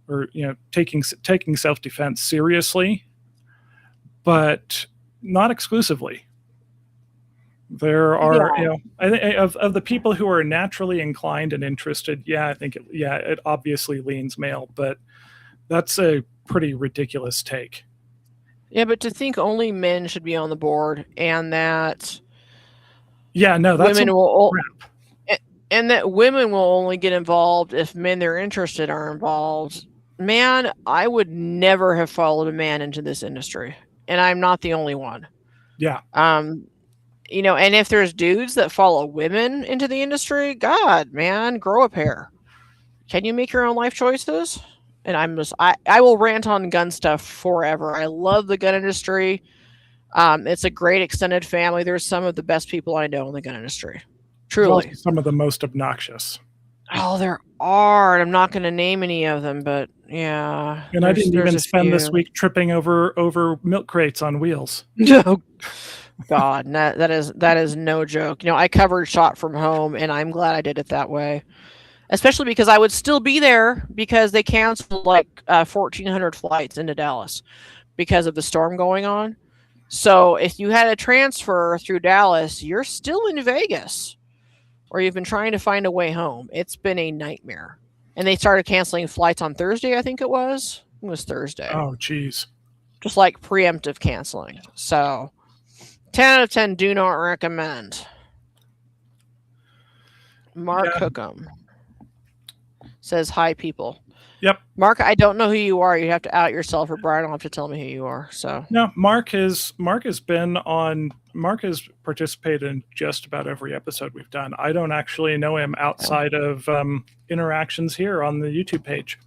or taking self-defense seriously, but not exclusively. There are I think of the people who are naturally inclined and interested. I think it obviously leans male, but that's a pretty ridiculous take. Yeah, but to think only men should be on the board, and that that's women will and that women will only get involved if men they're interested are involved. Man, I would never have followed a man into this industry, and I'm not the only one. Yeah. And if there's dudes that follow women into the industry, God, man, grow a pair. Can you make your own life choices? And I will rant on gun stuff forever. I love the gun industry. It's a great extended family. There's some of the best people I know in the gun industry. Truly. Some of the most obnoxious. Oh, there are. And I'm not going to name any of them, but yeah. And I didn't even spend this week tripping over milk crates on wheels. No. God, that is no joke. I covered Shot from Home, and I'm glad I did it that way. Especially because I would still be there because they canceled like 1,400 flights into Dallas because of the storm going on. So if you had a transfer through Dallas, you're still in Vegas, or you've been trying to find a way home. It's been a nightmare. And they started canceling flights on Thursday, I think it was. It was Thursday. Oh, geez. Just like preemptive canceling. So 10 out of 10 do not recommend. Mark Hookham says, "Hi, people." Yep. Mark, I don't know who you are. You have to out yourself, or Brian will have to tell me who you are. So no, Mark has participated in just about every episode we've done. I don't actually know him outside of interactions here on the YouTube page.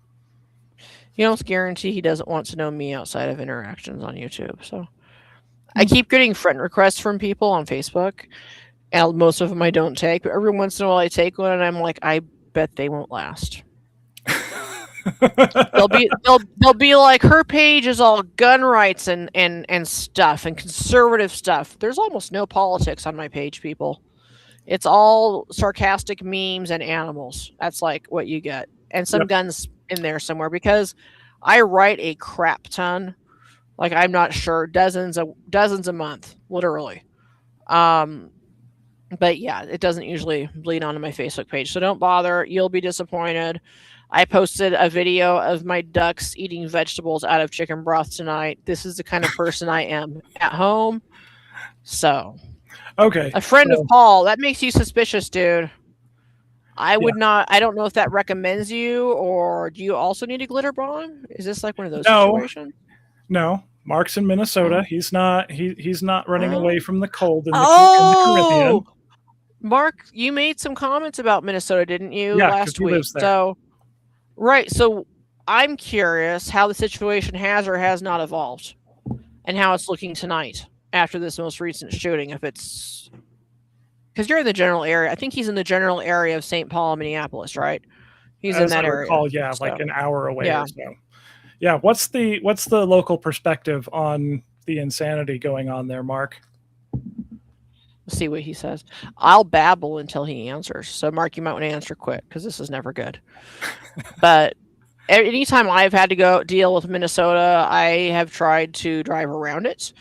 You almost guarantee he doesn't want to know me outside of interactions on YouTube. So I keep getting friend requests from people on Facebook, and most of them I don't take, but every once in a while I take one, and I'm like, I bet they won't last. they'll be like, her page is all gun rights and stuff and conservative stuff. There's almost no politics on my page, people. It's all sarcastic memes and animals. That's like what you get, and some guns in there somewhere, because I write a crap ton. Like, I'm not sure, dozens a month, literally. But yeah, it doesn't usually bleed onto my Facebook page, so don't bother. You'll be disappointed. I posted a video of my ducks eating vegetables out of chicken broth tonight. This is the kind of person I am at home. So, okay. A friend of Paul, that makes you suspicious, dude. I would not. I don't know if that recommends you, or do you also need a glitter bomb? Is this like one of those situations? No, Mark's in Minnesota. He's not. He's not running away from the cold in the Caribbean. Mark, you made some comments about Minnesota, didn't you, Yeah, last he week? lives there. So, right. So I'm curious how the situation has or has not evolved, and how it's looking tonight after this most recent shooting. If it's because you're in the general area, I think he's in the general area of St. Paul, Minneapolis, right? He's in that area. Recall, yeah, so. like an hour away Yeah. or so. Yeah, what's the local perspective on the insanity going on there, Mark? Let's see what he says. I'll babble until he answers. So, Mark, you might want to answer quick because this is never good. But anytime I've had to go deal with Minnesota, I have tried to drive around it.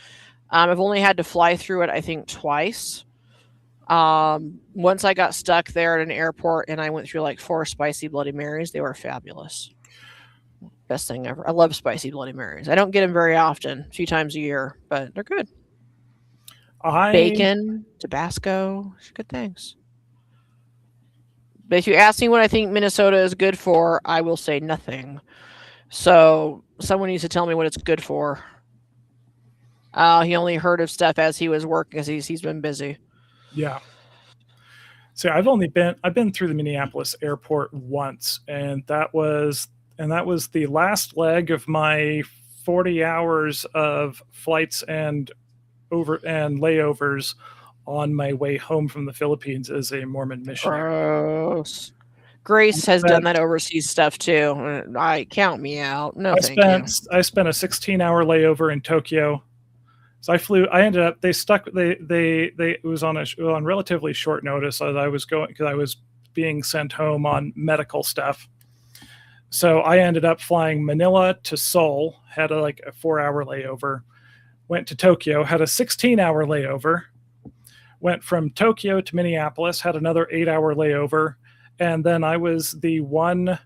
I've only had to fly through it, I think, twice. Once I got stuck there at an airport and I went through like 4 spicy Bloody Marys. They were fabulous. Best thing ever. I love spicy Bloody Marys. I don't get them very often, a few times a year, but they're good. Bacon, Tabasco, good things. But if you ask me what I think Minnesota is good for, I will say nothing. So someone needs to tell me what it's good for. He only heard of stuff as he was working because he's been busy. Yeah. So I've been through the Minneapolis airport once, and that was the last leg of my 40 hours of flights and layovers on my way home from the Philippines as a Mormon missionary. Gross. Grace has done that overseas stuff too. Count me out. No, I spent a 16-hour layover in Tokyo. So it was on relatively short notice as I was going, because I was being sent home on medical stuff. So I ended up flying Manila to Seoul, had a 4-hour layover, went to Tokyo, had a 16-hour layover, went from Tokyo to Minneapolis, had another 8-hour layover, and then I was the one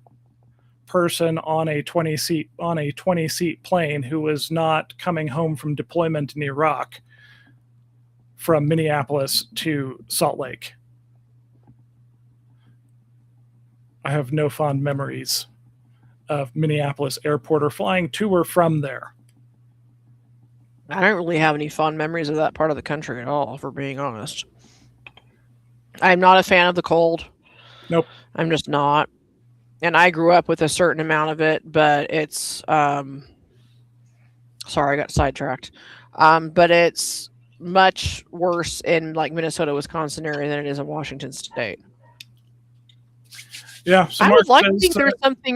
person on a 20-seat plane who was not coming home from deployment in Iraq from Minneapolis to Salt Lake. I have no fond memories of Minneapolis airport or flying to or from there. I don't really have any fond memories of that part of the country at all, for being honest. I'm not a fan of the cold. Nope. I'm just not. And I grew up with a certain amount of it, but it's sorry, I got sidetracked. But it's much worse in like Minnesota, Wisconsin area than it is in Washington State. Yeah, so I would like to think there's something.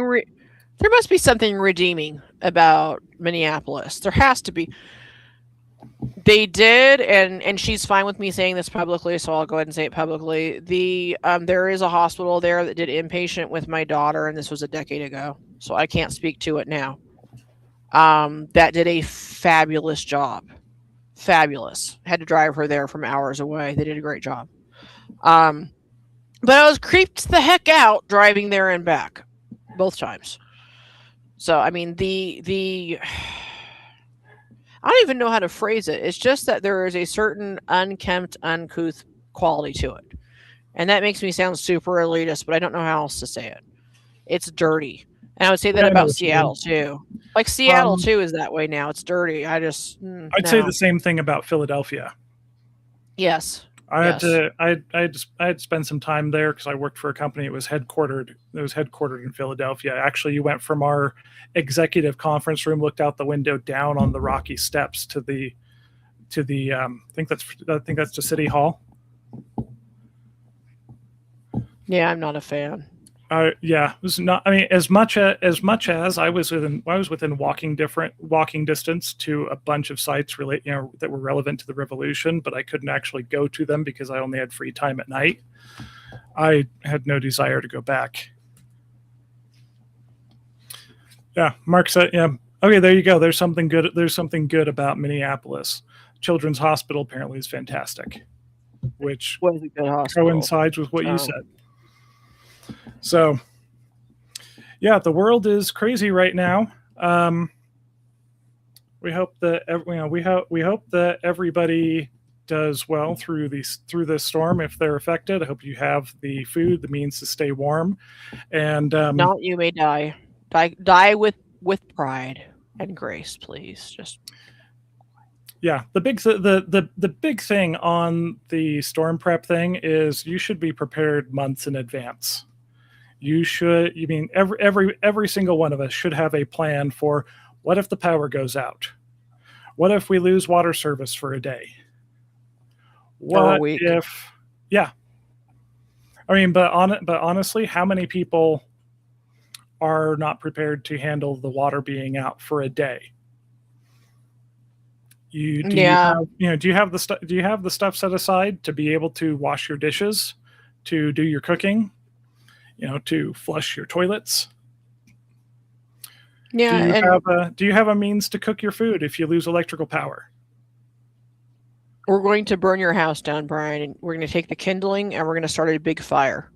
There must be something redeeming about Minneapolis. There has to be. They did, and she's fine with me saying this publicly, so I'll go ahead and say it publicly. There is a hospital there that did inpatient with my daughter, and this was a decade ago, so I can't speak to it now. That did a fabulous job. Fabulous. Had to drive her there from hours away. They did a great job. But I was creeped the heck out driving there and back both times. So, I mean, I don't even know how to phrase it. It's just that there is a certain unkempt, uncouth quality to it. And that makes me sound super elitist, but I don't know how else to say it. It's dirty. And I would say that about Seattle, too. Like, Seattle, too, is that way now. It's dirty. I'd say the same thing about Philadelphia. Yes. I had to spend some time there because I worked for a company. It was headquartered in Philadelphia. Actually, you went from our executive conference room, looked out the window down on the rocky steps to the I think that's to City Hall. Yeah, I'm not a fan. It was not. I mean, as much as I was within walking distance to a bunch of sites that were relevant to the revolution, but I couldn't actually go to them because I only had free time at night. I had no desire to go back. Yeah, Mark said, yeah. Okay, there you go. There's something good. There's something good about Minneapolis. Children's Hospital apparently is fantastic, which coincides with what you said. So, yeah, the world is crazy right now. We hope that everybody does well through this storm if they're affected. I hope you have the food, the means to stay warm, and not you may die with pride. and grace, please. Just Yeah, the big thing on the storm prep thing is you should be prepared months in advance. Every single one of us should have a plan for what if the power goes out? What if we lose water service for a day? or a What week. if, yeah. I mean, but honestly, how many people are not prepared to handle the water being out for a day? Do you have the stuff set aside to be able to wash your dishes, to do your cooking, to flush your toilets? Yeah, Do you have a means to cook your food if you lose electrical power? we're going to burn your house down, Brian, and we're going to take the kindling and we're going to start a big fire.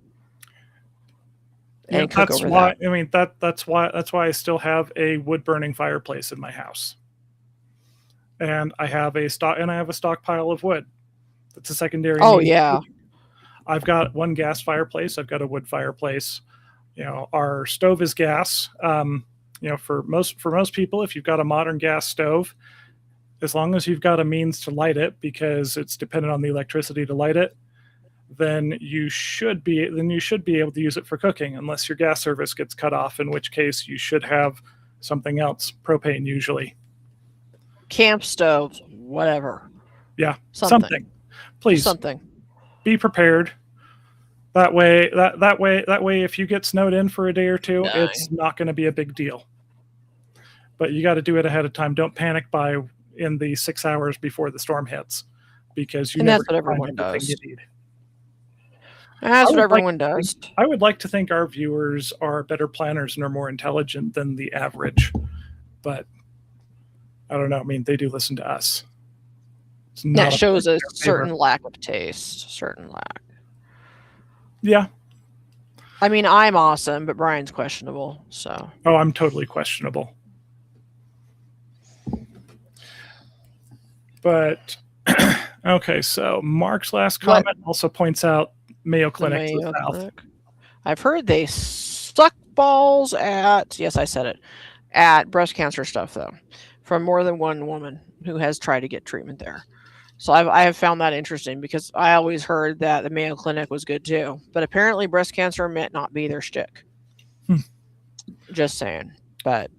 And cook over that. I mean, that's why I still have a wood burning fireplace in my house. And I have a stockpile of wood. That's a secondary. Oh yeah. I've got one gas fireplace. I've got a wood fireplace. Our stove is gas. For most people, if you've got a modern gas stove, as long as you've got a means to light it, because it's dependent on the electricity to light it, then you should be able to use it for cooking, unless your gas service gets cut off, in which case you should have something else, propane usually. Camp stove, whatever. Yeah, something. Please, something. Be prepared. That way, if you get snowed in for a day or two, it's not going to be a big deal. But you got to do it ahead of time. Don't panic in the 6 hours before the storm hits, because that's what everyone does. That's what everyone does. I would like to think our viewers are better planners and are more intelligent than the average, but I don't know. I mean, they do listen to us. That shows a certain lack of taste. Certain lack. Yeah. I mean, I'm awesome, but Brian's questionable. So. Oh, I'm totally questionable. But okay, so Mark's last comment also points out Mayo Clinic to the south. I've heard they suck balls at, yes, I said it, at breast cancer stuff, though, from more than one woman who has tried to get treatment there. So I have found that interesting, because I always heard that the Mayo Clinic was good too. But apparently breast cancer might not be their shtick. Just saying. But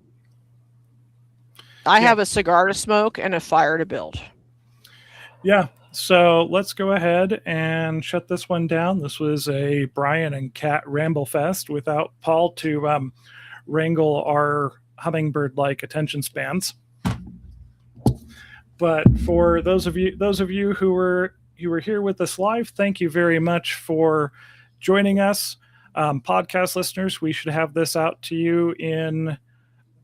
I have a cigar to smoke and a fire to build. Yeah. So let's go ahead and shut this one down. This was a Brian and Kat ramble fest without Paul to wrangle our hummingbird-like attention spans. But for those of you who were here with us live, thank you very much for joining us. Podcast listeners, we should have this out to you in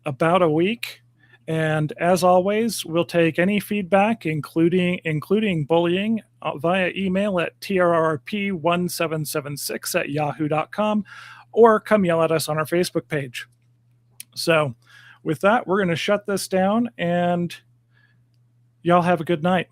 about a week. And as always, we'll take any feedback, including bullying, via email at trrp1776@yahoo.com, or come yell at us on our Facebook page. So with that, we're going to shut this down, and y'all have a good night.